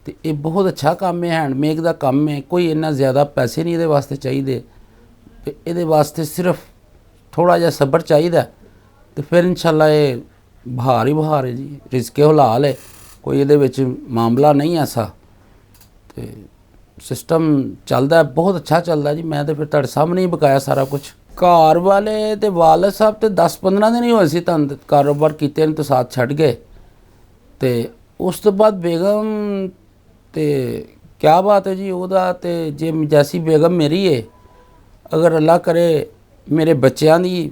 ਤੇ ਇਹ ਬਹੁਤ ਅੱਛਾ ਕੰਮ ਹੈ, ਹੈਂਡਮੇਕ ਦਾ ਕੰਮ ਹੈ। ਕੋਈ ਇੰਨਾ ਜ਼ਿਆਦਾ ਪੈਸੇ ਨਹੀਂ ਇਹਦੇ ਵਾਸਤੇ ਚਾਹੀਦੇ, ਤੇ ਇਹਦੇ ਵਾਸਤੇ ਸਿਰਫ ਥੋੜ੍ਹਾ ਜਿਹਾ ਸਬਰ ਚਾਹੀਦਾ, ਤੇ ਫਿਰ ਇਨਸ਼ਾਅੱਲਾ ਇਹ ਬਹਾਰ ਹੀ ਬਹਾਰ ਹੈ ਜੀ। ਰਿਜ਼ਕੇ ਹਲਾਲ ਹੈ, ਕੋਈ ਇਹਦੇ ਵਿੱਚ ਮਾਮਲਾ ਨਹੀਂ ਐਸਾ। ਤੇ ਸਿਸਟਮ ਚੱਲਦਾ ਬਹੁਤ ਅੱਛਾ ਚੱਲਦਾ ਜੀ। ਮੈਂ ਤਾਂ ਫਿਰ ਤੁਹਾਡੇ ਸਾਹਮਣੇ ਹੀ ਬਕਾਇਆ ਸਾਰਾ ਕੁਝ। ਘਰ ਵਾਲੇ ਤੇ ਵਾਲਦ ਸਾਹਿਬ ਤੇ 10-15 ਦਿਨ ਹੀ ਹੋਏ ਸੀ ਤਾਂ ਕਾਰੋਬਾਰ ਕੀਤੇ ਨੇ ਤੇ ਸਾਥ ਛੱਡ ਗਏ। ਤੇ ਉਸ ਤੋਂ ਬਾਅਦ ਬੇਗਮ ਤੇ ਕਿਆ ਬਾਤ ਹੈ ਜੀ ਉਹਦਾ ਤੇ ਜੇ ਜੈਸੀ ਬੇਗਮ ਮੇਰੀ ਹੈ, ਅਗਰ ਅੱਲਾ ਕਰੇ ਮੇਰੇ ਬੱਚਿਆਂ ਦੀ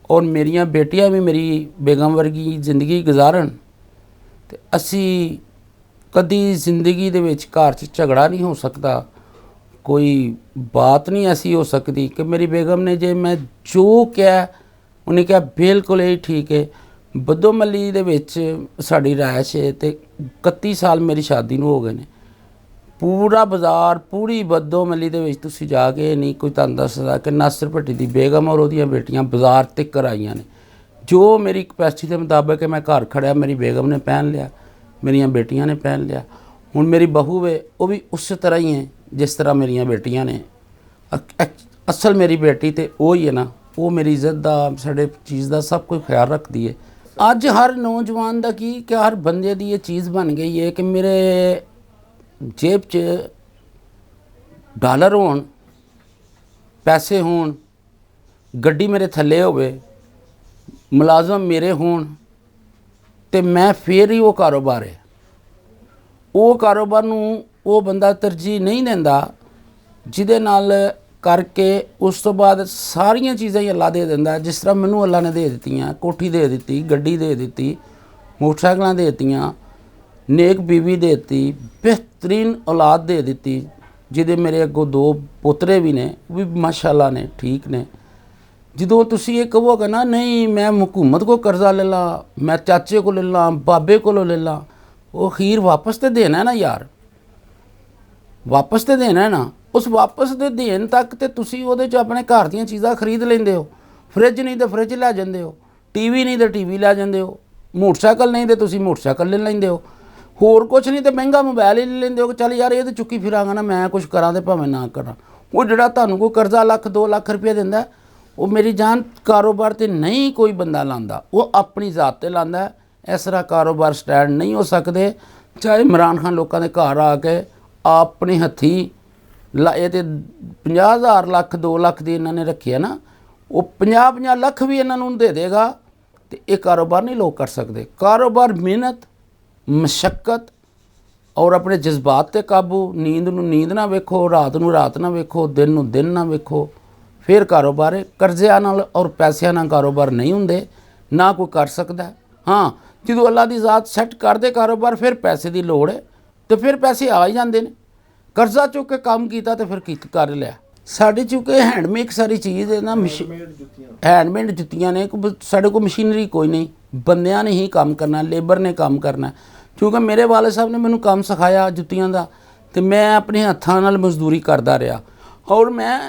ਔਰ ਮੇਰੀਆਂ ਬੇਟੀਆਂ ਵੀ ਮੇਰੀ ਬੇਗਮ ਵਰਗੀ ਜ਼ਿੰਦਗੀ ਗੁਜ਼ਾਰਨ ਤੇ ਅਸੀਂ ਕਦੀ ਜ਼ਿੰਦਗੀ ਦੇ ਵਿੱਚ ਘਰ 'ਚ ਝਗੜਾ ਨਹੀਂ ਹੋ ਸਕਦਾ, ਕੋਈ ਬਾਤ ਨਹੀਂ ਐਸੀ ਹੋ ਸਕਦੀ ਕਿ ਮੇਰੀ ਬੇਗਮ ਨੇ ਜੇ ਮੈਂ ਜੋ ਕਿਹਾ ਉਹਨੇ ਕਿਹਾ ਬਿਲਕੁਲ ਇਹ ਠੀਕ ਹੈ। ਬੱਦੋ ਮੱਲੀ ਦੇ ਵਿੱਚ ਸਾਡੀ ਰਿਹਾਇਸ਼ ਹੈ ਤੇ 31 ਸਾਲ ਮੇਰੀ ਸ਼ਾਦੀ ਨੂੰ ਹੋ ਗਏ ਨੇ। ਪੂਰਾ ਬਾਜ਼ਾਰ ਪੂਰੀ ਬੱਦੋ ਮੱਲੀ ਦੇ ਵਿੱਚ ਤੁਸੀਂ ਜਾ ਕੇ ਨਹੀਂ ਕੋਈ ਤੁਹਾਨੂੰ ਦੱਸਦਾ ਕਿ ਨਾਸਰ ਭੱਟੀ ਦੀ ਬੇਗਮ ਔਰ ਉਹਦੀਆਂ ਬੇਟੀਆਂ ਬਾਜ਼ਾਰ ਤੱਕ ਆਈਆਂ ਨੇ। ਜੋ ਮੇਰੀ ਕਪੈਸਿਟੀ ਦੇ ਮੁਤਾਬਕ ਹੈ ਮੈਂ ਘਰ ਖੜਿਆ, ਮੇਰੀ ਬੇਗਮ ਨੇ ਪਹਿਨ ਲਿਆ, ਮੇਰੀਆਂ ਬੇਟੀਆਂ ਨੇ ਪਹਿਨ ਲਿਆ। ਹੁਣ ਮੇਰੀ ਬਹੂ ਵੇ ਉਹ ਵੀ ਉਸੇ ਤਰ੍ਹਾਂ ਹੀ ਹੈ ਜਿਸ ਤਰ੍ਹਾਂ ਮੇਰੀਆਂ ਬੇਟੀਆਂ ਨੇ। ਅਸਲ ਮੇਰੀ ਬੇਟੀ ਤੇ ਉਹ ਹੀ ਹੈ ਨਾ, ਉਹ ਮੇਰੀ ਇੱਜ਼ਤ ਦਾ ਸਾਡੇ ਚੀਜ਼ ਦਾ ਸਭ ਕੁਝ ਖਿਆਲ ਰੱਖਦੀ ਹੈ। ਅੱਜ ਹਰ ਨੌਜਵਾਨ ਦਾ ਕੀ ਕਿ ਹਰ ਬੰਦੇ ਦੀ ਇਹ ਚੀਜ਼ ਬਣ ਗਈ ਹੈ ਕਿ ਮੇਰੇ ਜੇਬ 'ਚ ਡਾਲਰ ਹੋਣ, ਪੈਸੇ ਹੋਣ, ਗੱਡੀ ਮੇਰੇ ਥੱਲੇ ਹੋਵੇ, ਮੁਲਾਜ਼ਮ ਮੇਰੇ ਹੋਣ ਤੇ ਮੈਂ ਫੇਰ ਹੀ ਉਹ ਕਾਰੋਬਾਰ ਹੈ। ਉਹ ਕਾਰੋਬਾਰ ਨੂੰ ਉਹ ਬੰਦਾ ਤਰਜੀਹ ਨਹੀਂ ਦਿੰਦਾ ਜਿਹਦੇ ਨਾਲ ਕਰਕੇ ਉਸ ਤੋਂ ਬਾਅਦ ਸਾਰੀਆਂ ਚੀਜ਼ਾਂ ਹੀ ਅੱਲਾ ਦੇ ਦਿੰਦਾ। ਜਿਸ ਤਰ੍ਹਾਂ ਮੈਨੂੰ ਅੱਲਾ ਨੇ ਦੇ ਦਿੱਤੀਆਂ, ਕੋਠੀ ਦੇ ਦਿੱਤੀ, ਗੱਡੀ ਦੇ ਦਿੱਤੀ, ਮੋਟਰਸਾਈਕਲਾਂ ਦੇ ਦਿੱਤੀਆਂ, ਨੇਕ ਬੀਵੀ ਦੇ ਦਿੱਤੀ, ਬਿਹਤਰੀਨ ਔਲਾਦ ਦੇ ਦਿੱਤੀ, ਜਿਹਦੇ ਮੇਰੇ ਅੱਗੋਂ 2 ਪੋਤਰੇ ਵੀ ਨੇ, ਉਹ ਵੀ ਮਾਸ਼ਾਅੱਲਾ ਨੇ, ਠੀਕ ਨੇ। ਜਦੋਂ ਤੁਸੀਂ ਇਹ ਕਹੋਗੇ ਨਾ ਨਹੀਂ ਮੈਂ ਹਕੂਮਤ ਕੋ ਕਰਜ਼ਾ ਲੈ ਲਾਂ, ਮੈਂ ਚਾਚੇ को ले ਲਾਂ, ਬਾਬੇ ਕੋਲੋਂ ਲੈ ਲਾਂ, ਉਹ ਅਖੀਰ ਵਾਪਸ ਤੇ ਦੇਣਾ ਨਾ ਯਾਰ, ਵਾਪਸ ਤੇ ਦੇਣਾ ਨਾ। ਉਸ ਵਾਪਸ ਦੇ ਦੇਣ ਤੱਕ ਤੇ ਤੁਸੀਂ ਉਹਦੇ 'ਚ ਆਪਣੇ ਘਰ ਦੀਆਂ ਚੀਜ਼ਾਂ ਖਰੀਦ ਲੈਂਦੇ ਹੋ। ਫਰਿੱਜ ਨਹੀਂ ਤਾਂ ਫਰਿੱਜ ਲੈ ਜਾਂਦੇ ਹੋ, ਟੀਵੀ ਨਹੀਂ ਤਾਂ ਟੀਵੀ ਲੈ ਜਾਂਦੇ ਹੋ, ਮੋਟਰਸਾਈਕਲ ਨਹੀਂ ਤਾਂ ਤੁਸੀਂ ਮੋਟਰਸਾਈਕਲ ਲੈ ਲੈਂਦੇ ਹੋ, ਹੋਰ ਕੁਛ ਨਹੀਂ ਤਾਂ ਮਹਿੰਗਾ ਮੋਬਾਈਲ ਹੀ ਲੈ ਲੈਂਦੇ ਹੋ ਕਿ ਚੱਲ ਯਾਰ ਇਹ ਤਾਂ ਚੁੱਕੀ ਫਿਰਾਂਗਾ ਨਾ, ਮੈਂ ਕੁਛ ਕਰਾਂ ਤੇ ਭਾਵੇਂ ਨਾ ਕਰਾਂ। ਉਹ ਜਿਹੜਾ ਤੁਹਾਨੂੰ ਕੋਈ ਕਰਜ਼ਾ 1-2 ਲੱਖ ਰੁਪਏ ਦਿੰਦਾ, ਉਹ ਮੇਰੀ ਜਾਨ ਕਾਰੋਬਾਰ ਤੇ ਨਹੀਂ ਕੋਈ ਬੰਦਾ ਲਾਂਦਾ, ਉਹ ਆਪਣੀ ਜ਼ਾਤ ਤੇ ਲਾਂਦਾ। ਇਸ ਤਰ੍ਹਾਂ ਕਾਰੋਬਾਰ ਸਟੈਂਡ ਨਹੀਂ ਹੋ ਸਕਦੇ। ਚਾਹੇ ਇਮਰਾਨ ਖਾਨ ਲੋਕਾਂ ਦੇ ਘਰ ਆ ਕੇ ਆਪਣੇ ਹੱਥੀ ਇਹ ਤੇ 50,000 ਲੱਖ 2 ਲੱਖ ਦੀ ਇਹਨਾਂ ਨੇ ਰੱਖਿਆ ਨਾ, ਉਹ 50-50 ਲੱਖ ਵੀ ਇਹਨਾਂ ਨੂੰ ਦੇ ਦੇਗਾ ਤੇ ਇਹ ਕਾਰੋਬਾਰ ਨਹੀਂ ਲੋਕ ਕਰ ਸਕਦੇ। ਕਾਰੋਬਾਰ ਮਿਹਨਤ, ਮਸ਼ੱਕਤ ਔਰ ਆਪਣੇ ਜਜ਼ਬਾਤ ਤੇ ਕਾਬੂ, ਨੀਂਦ ਨੂੰ ਨੀਂਦ ਨਾ ਵੇਖੋ, ਰਾਤ ਨੂੰ ਰਾਤ ਨਾ ਵੇਖੋ, ਦਿਨ ਨੂੰ ਦਿਨ ਨਾ ਵੇਖੋ, ਫਿਰ ਕਾਰੋਬਾਰ ਹੈ। ਕਰਜ਼ਿਆਂ ਨਾਲ ਔਰ ਪੈਸਿਆਂ ਨਾਲ ਕਾਰੋਬਾਰ ਨਹੀਂ ਹੁੰਦੇ, ਨਾ ਕੋਈ ਕਰ ਸਕਦਾ। ਹਾਂ, ਜਦੋਂ ਅੱਲਾ ਦੀ ਜ਼ਾਤ ਸੈੱਟ ਕਰਦੇ ਕਾਰੋਬਾਰ ਫਿਰ ਪੈਸੇ ਦੀ ਲੋੜ ਹੈ ਤੇ ਫਿਰ ਪੈਸੇ ਆ ਹੀ ਜਾਂਦੇ ਨੇ। ਕਰਜ਼ਾ ਚੁੱਕ ਕੇ ਕੰਮ ਕੀਤਾ ਤੇ ਫਿਰ ਕਰ ਲਿਆ। ਸਾਡੇ ਚੁੱਕੇ ਹੈਂਡਮੇਡ ਸਾਰੀ ਚੀਜ਼ ਹੈ ਨਾ, ਹੈਂਡਮੇਡ ਜੁੱਤੀਆਂ ਨੇ। ਸਾਡੇ ਕੋਲ ਮਸ਼ੀਨਰੀ ਕੋਈ ਨਹੀਂ, ਬੰਦਿਆਂ ਨੇ ਹੀ ਕੰਮ ਕਰਨਾ, ਲੇਬਰ ਨੇ ਕੰਮ ਕਰਨਾ। ਕਿਉਂਕਿ ਮੇਰੇ ਵਾਲੇ ਸਾਹਿਬ ਨੇ ਮੈਨੂੰ ਕੰਮ ਸਿਖਾਇਆ ਜੁੱਤੀਆਂ ਦਾ ਤੇ ਮੈਂ ਆਪਣੇ ਹੱਥਾਂ ਨਾਲ ਮਜ਼ਦੂਰੀ ਕਰਦਾ ਰਿਹਾ। ਔਰ ਮੈਂ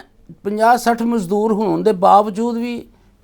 50-60 ਮਜ਼ਦੂਰ ਹੋਣ ਦੇ ਬਾਵਜੂਦ ਵੀ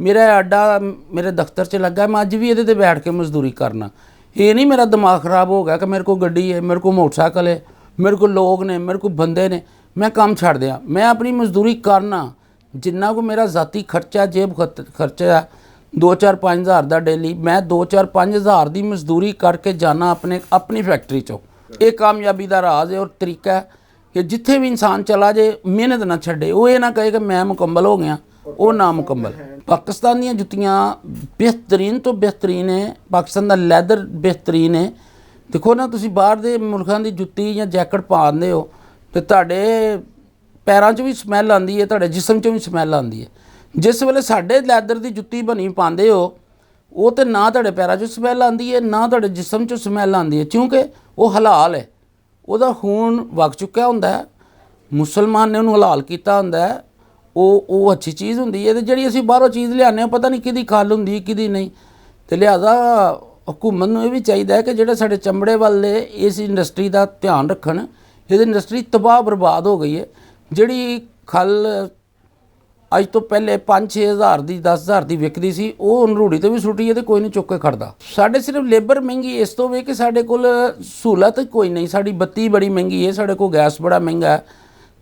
ਮੇਰਾ ਆਡਾ ਮੇਰੇ ਦਫ਼ਤਰ 'ਚ ਲੱਗਾ, ਮੈਂ ਅੱਜ ਵੀ ਇਹਦੇ ਤੇ ਬੈਠ ਕੇ ਮਜ਼ਦੂਰੀ ਕਰਨਾ। ਇਹ ਨਹੀਂ ਮੇਰਾ ਦਿਮਾਗ ख़राब ਹੋ ਗਿਆ ਕਿ ਮੇਰੇ ਕੋਲ ਗੱਡੀ ਹੈ, ਮੇਰੇ ਕੋਲ ਮੋਟਰਸਾਈਕਲ ਹੈ, ਮੇਰੇ ਕੋਲ ਲੋਕ ਨੇ, ਮੇਰੇ ਕੋਲ ਬੰਦੇ ਨੇ, ਮੈਂ ਕੰਮ ਛੱਡ ਦਿਆਂ। ਮੈਂ ਆਪਣੀ ਮਜ਼ਦੂਰੀ ਕਰਨਾ, ਜਿੰਨਾ ਕੋ ਮੇਰਾ ਜ਼ਾਤੀ ਖਰਚਾ, ਜੇਬ ਖਰਚਾ 2-4-5 ਹਜ਼ਾਰ ਦਾ ਡੇਲੀ, ਮੈਂ 2-4-5 ਹਜ਼ਾਰ ਦੀ ਮਜ਼ਦੂਰੀ ਕਰਕੇ ਜਾਣਾ ਆਪਣੀ ਫੈਕਟਰੀ 'ਚੋਂ। ਇਹ ਕਾਮਯਾਬੀ ਦਾ ਰਾਜ਼ ਹੈ ਔਰ ਤਰੀਕਾ ਹੈ ਕਿ ਜਿੱਥੇ ਵੀ ਇਨਸਾਨ ਚਲਾ ਜੇ ਮਿਹਨਤ ਨਾ ਛੱਡੇ। ਉਹ ਇਹ ਨਾ ਕਹੇ ਕਿ ਮੈਂ ਮੁਕੰਮਲ ਹੋ ਗਿਆ, ਉਹ ਨਾ ਮੁਕੰਮਲ। ਪਾਕਿਸਤਾਨ ਦੀਆਂ ਜੁੱਤੀਆਂ ਬਿਹਤਰੀਨ ਤੋਂ ਬਿਹਤਰੀਨ ਹੈ, ਪਾਕਿਸਤਾਨ ਦਾ ਲੈਦਰ ਬਿਹਤਰੀਨ ਹੈ। ਦੇਖੋ ਨਾ, ਤੁਸੀਂ ਬਾਹਰ ਦੇ ਮੁਲਕਾਂ ਦੀ ਜੁੱਤੀ ਜਾਂ ਜੈਕਟ ਪਾਉਂਦੇ ਹੋ ਤੇ ਤੁਹਾਡੇ ਪੈਰਾਂ 'ਚ ਵੀ ਸਮੈਲ ਆਉਂਦੀ ਹੈ, ਤੁਹਾਡੇ ਜਿਸਮ 'ਚ ਵੀ ਸਮੈਲ ਆਉਂਦੀ ਹੈ। ਜਿਸ ਵੇਲੇ ਸਾਡੇ ਲੈਦਰ ਦੀ ਜੁੱਤੀ ਬਣੀ ਪਾਉਂਦੇ ਹੋ, ਉਹ ਤੇ ਨਾ ਤੁਹਾਡੇ ਪੈਰਾਂ 'ਚ ਸਮੈਲ ਆਉਂਦੀ ਹੈ, ਨਾ ਤੁਹਾਡੇ ਜਿਸਮ 'ਚ ਸਮੈਲ ਆਉਂਦੀ ਹੈ, ਕਿਉਂਕਿ ਉਹ ਹਲਾਲ ਹੈ, ਉਹਦਾ ਖੂਨ ਵਗ ਚੁੱਕਿਆ ਹੁੰਦਾ ਹੈ, ਮੁਸਲਮਾਨ ਨੇ ਉਹਨੂੰ ਹਲਾਲ ਕੀਤਾ ਹੁੰਦਾ ਹੈ। ਉਹ ਅੱਛੀ ਚੀਜ਼ ਹੁੰਦੀ ਹੈ। ਤੇ ਜਿਹੜੀ ਅਸੀਂ ਬਾਹਰੋਂ ਚੀਜ਼ ਲਿਆਉਂਦੇ ਹਾਂ, ਪਤਾ ਨਹੀਂ ਕਿਹਦੀ ਖੱਲ ਹੁੰਦੀ, ਕਿਹਦੀ ਨਹੀਂ। ਤੇ ਲਿਹਾਜ਼ਾ हुकूमत ਨੂੰ ਇਹ ਵੀ ਚਾਹੀਦਾ ਹੈ ਕਿ ਜਿਹੜੇ ਸਾਡੇ ਚਮੜੇ ਵਾਲੇ ਇਸ ਇੰਡਸਟਰੀ ਦਾ ਧਿਆਨ ਰੱਖਣ। ਇਹਦੀ ਇੰਡਸਟਰੀ ਤਬਾਹ ਬਰਬਾਦ ਹੋ ਗਈ ਹੈ। ਜਿਹੜੀ ਖੱਲ ਅੱਜ ਤੋਂ ਪਹਿਲੇ 5-6 ਹਜ਼ਾਰ ਦੀ 10 ਹਜ਼ਾਰ ਦੀ ਵਿਕਦੀ ਸੀ, ਉਹ ਹੁਣ ਰੂੜੀ ਤੇ ਵੀ ਸੁੱਟੀ ਹੈ ਤੇ ਕੋਈ ਨਹੀਂ ਚੁੱਕ ਕੇ ਖੜਦਾ। ਸਾਡੇ ਸਿਰਫ ਲੇਬਰ ਮਹਿੰਗੀ ਇਸ ਤੋਂ ਵੇ ਕਿ ਸਾਡੇ ਕੋਲ ਸਹੂਲਤ ਕੋਈ ਨਹੀਂ। ਸਾਡੀ ਬੱਤੀ ਬੜੀ ਮਹਿੰਗੀ ਹੈ, ਸਾਡੇ ਕੋਲ ਗੈਸ ਬੜਾ ਮਹਿੰਗਾ ਹੈ।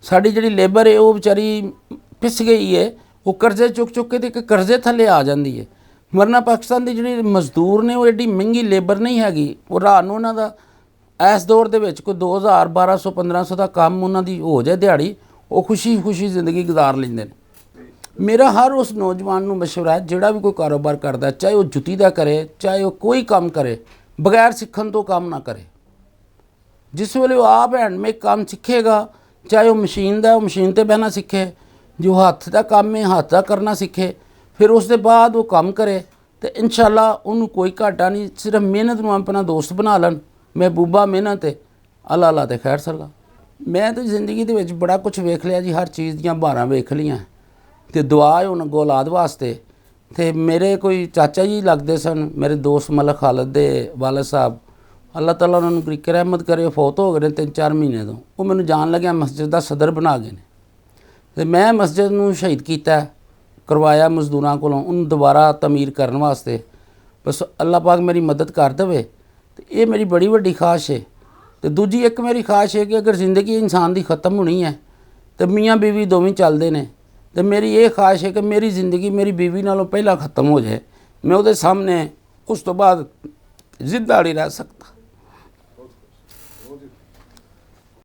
ਸਾਡੀ ਜਿਹੜੀ ਲੇਬਰ ਹੈ ਉਹ ਵਿਚਾਰੀ ਪਿਸ ਗਈ ਹੈ, ਉਹ ਕਰਜ਼ੇ ਚੁੱਕ ਚੁੱਕ ਕੇ ਤੇ ਇੱਕ ਕਰਜ਼ੇ ਥੱਲੇ ਆ ਜਾਂਦੀ ਹੈ। ਵਰਨਾ ਪਾਕਿਸਤਾਨ ਦੀ ਜਿਹੜੀ ਮਜ਼ਦੂਰ ਨੇ ਉਹ ਐਡੀ ਮਹਿੰਗੀ ਲੇਬਰ ਨਹੀਂ ਹੈਗੀ। ਉਹ ਰਾਤ ਨੂੰ ਉਹਨਾਂ ਦਾ ਇਸ ਦੌਰ ਦੇ ਵਿੱਚ ਕੋਈ 2000 1200 1500 ਦਾ ਕੰਮ ਉਹਨਾਂ ਦੀ ਹੋ ਜਾਏ ਦਿਹਾੜੀ, ਉਹ ਖੁਸ਼ੀ ਖੁਸ਼ੀ ਜ਼ਿੰਦਗੀ ਗੁਜ਼ਾਰ ਲੈਂਦੇ ਨੇ। ਮੇਰਾ ਹਰ ਉਸ ਨੌਜਵਾਨ ਨੂੰ ਮਸ਼ਵਰਾ ਹੈ, ਜਿਹੜਾ ਵੀ ਕੋਈ ਕਾਰੋਬਾਰ ਕਰਦਾ, ਚਾਹੇ ਉਹ ਜੁੱਤੀ ਦਾ ਕਰੇ, ਚਾਹੇ ਉਹ ਕੋਈ ਕੰਮ ਕਰੇ, ਬਗੈਰ ਸਿੱਖਣ ਤੋਂ ਕੰਮ ਨਾ ਕਰੇ। ਜਿਸ ਵੇਲੇ ਉਹ ਆਪ ਹੈਂਡਮੇਡ ਕੰਮ ਸਿੱਖੇਗਾ, ਚਾਹੇ ਉਹ ਮਸ਼ੀਨ ਦਾ, ਉਹ ਮਸ਼ੀਨ ਤੇ ਬਹਿਣਾ ਸਿੱਖੇ, ਜੋ ਹੱਥ ਦਾ ਕੰਮ ਹੈ ਹੱਥ ਦਾ ਕਰਨਾ ਸਿੱਖੇ, ਫਿਰ ਉਸ ਦੇ ਬਾਅਦ ਉਹ ਕੰਮ ਕਰੇ ਤੇ ਇਨਸ਼ਾਅੱਲਾ ਉਹਨੂੰ ਕੋਈ ਘਾਟਾ ਨਹੀਂ। ਸਿਰਫ ਮਿਹਨਤ ਨੂੰ ਆਪਣਾ ਦੋਸਤ ਬਣਾ ਲੈਣ। ਮਹਿਬੂਬਾ ਮਿਹਨਤ ਹੈ, ਅੱਲਾ ਅੱਲਾ ਤੇ ਖੈਰ ਸੱਲਾ। ਮੈਂ ਤਾਂ ਜ਼ਿੰਦਗੀ ਦੇ ਵਿੱਚ ਬੜਾ ਕੁਝ ਵੇਖ ਲਿਆ ਜੀ, ਹਰ ਚੀਜ਼ ਦੀਆਂ ਬਹਾਰਾਂ ਵੇਖ ਲਈਆਂ ਤੇ ਦੁਆ ਹੈ ਹੁਣ ਅੱਗੋਂ ਔਲਾਦ ਵਾਸਤੇ। ਤੇ ਮੇਰੇ ਕੋਈ ਚਾਚਾ ਜੀ ਲੱਗਦੇ ਸਨ, ਮੇਰੇ ਦੋਸਤ ਮਲਕ ਖਾਲਦ ਦੇ ਵਾਲਦ ਸਾਹਿਬ, ਅੱਲਾਹ ਤਾਲਾ ਉਹਨਾਂ ਨੂੰ ਕਰੀਮ ਰਹਿਮਤ ਕਰੇ, ਫੌਤ ਹੋ ਗਏ ਨੇ 3-4 ਮਹੀਨੇ ਤੋਂ। ਉਹ ਮੈਨੂੰ ਜਾਣ ਲੱਗਿਆ ਮਸਜਿਦ ਦਾ ਸਦਰ ਬਣਾ ਗਏ ਨੇ ਤੇ ਮੈਂ ਮਸਜਿਦ ਨੂੰ ਸ਼ਹੀਦ ਕੀਤਾ, ਕਰਵਾਇਆ ਮਜ਼ਦੂਰਾਂ ਕੋਲੋਂ ਉਹਨੂੰ ਦੁਬਾਰਾ ਤਮੀਰ ਕਰਨ ਵਾਸਤੇ। ਬਸ ਅੱਲਾਹ ਪਾਕ ਮੇਰੀ ਮਦਦ ਕਰ ਦੇਵੇ ਤੇ ਇਹ ਮੇਰੀ ਬੜੀ ਵੱਡੀ ਖਾਸ਼ ਹੈ। ਤੇ ਦੂਜੀ ਇੱਕ ਮੇਰੀ ਖਾਸ਼ ਹੈ ਕਿ ਅਗਰ ਜ਼ਿੰਦਗੀ ਇਨਸਾਨ ਦੀ ख़त्म ਹੋਣੀ ਹੈ ਤੇ ਮੀਆਂ ਬੀਵੀ ਦੋਵੇਂ ਚੱਲਦੇ ਨੇ, ਤੇ ਮੇਰੀ ਇਹ ਖਾਸ਼ ਹੈ ਕਿ ਮੇਰੀ ਜ਼ਿੰਦਗੀ ਮੇਰੀ ਬੀਵੀ ਨਾਲੋਂ ਪਹਿਲਾਂ ख़त्म ਹੋ ਜਾਏ। ਮੈਂ ਉਹਦੇ ਸਾਹਮਣੇ ਉਸ ਤੋਂ ਬਾਅਦ ਜ਼ਿੰਦਾ ਨਹੀਂ ਰਹਿ ਸਕਦਾ।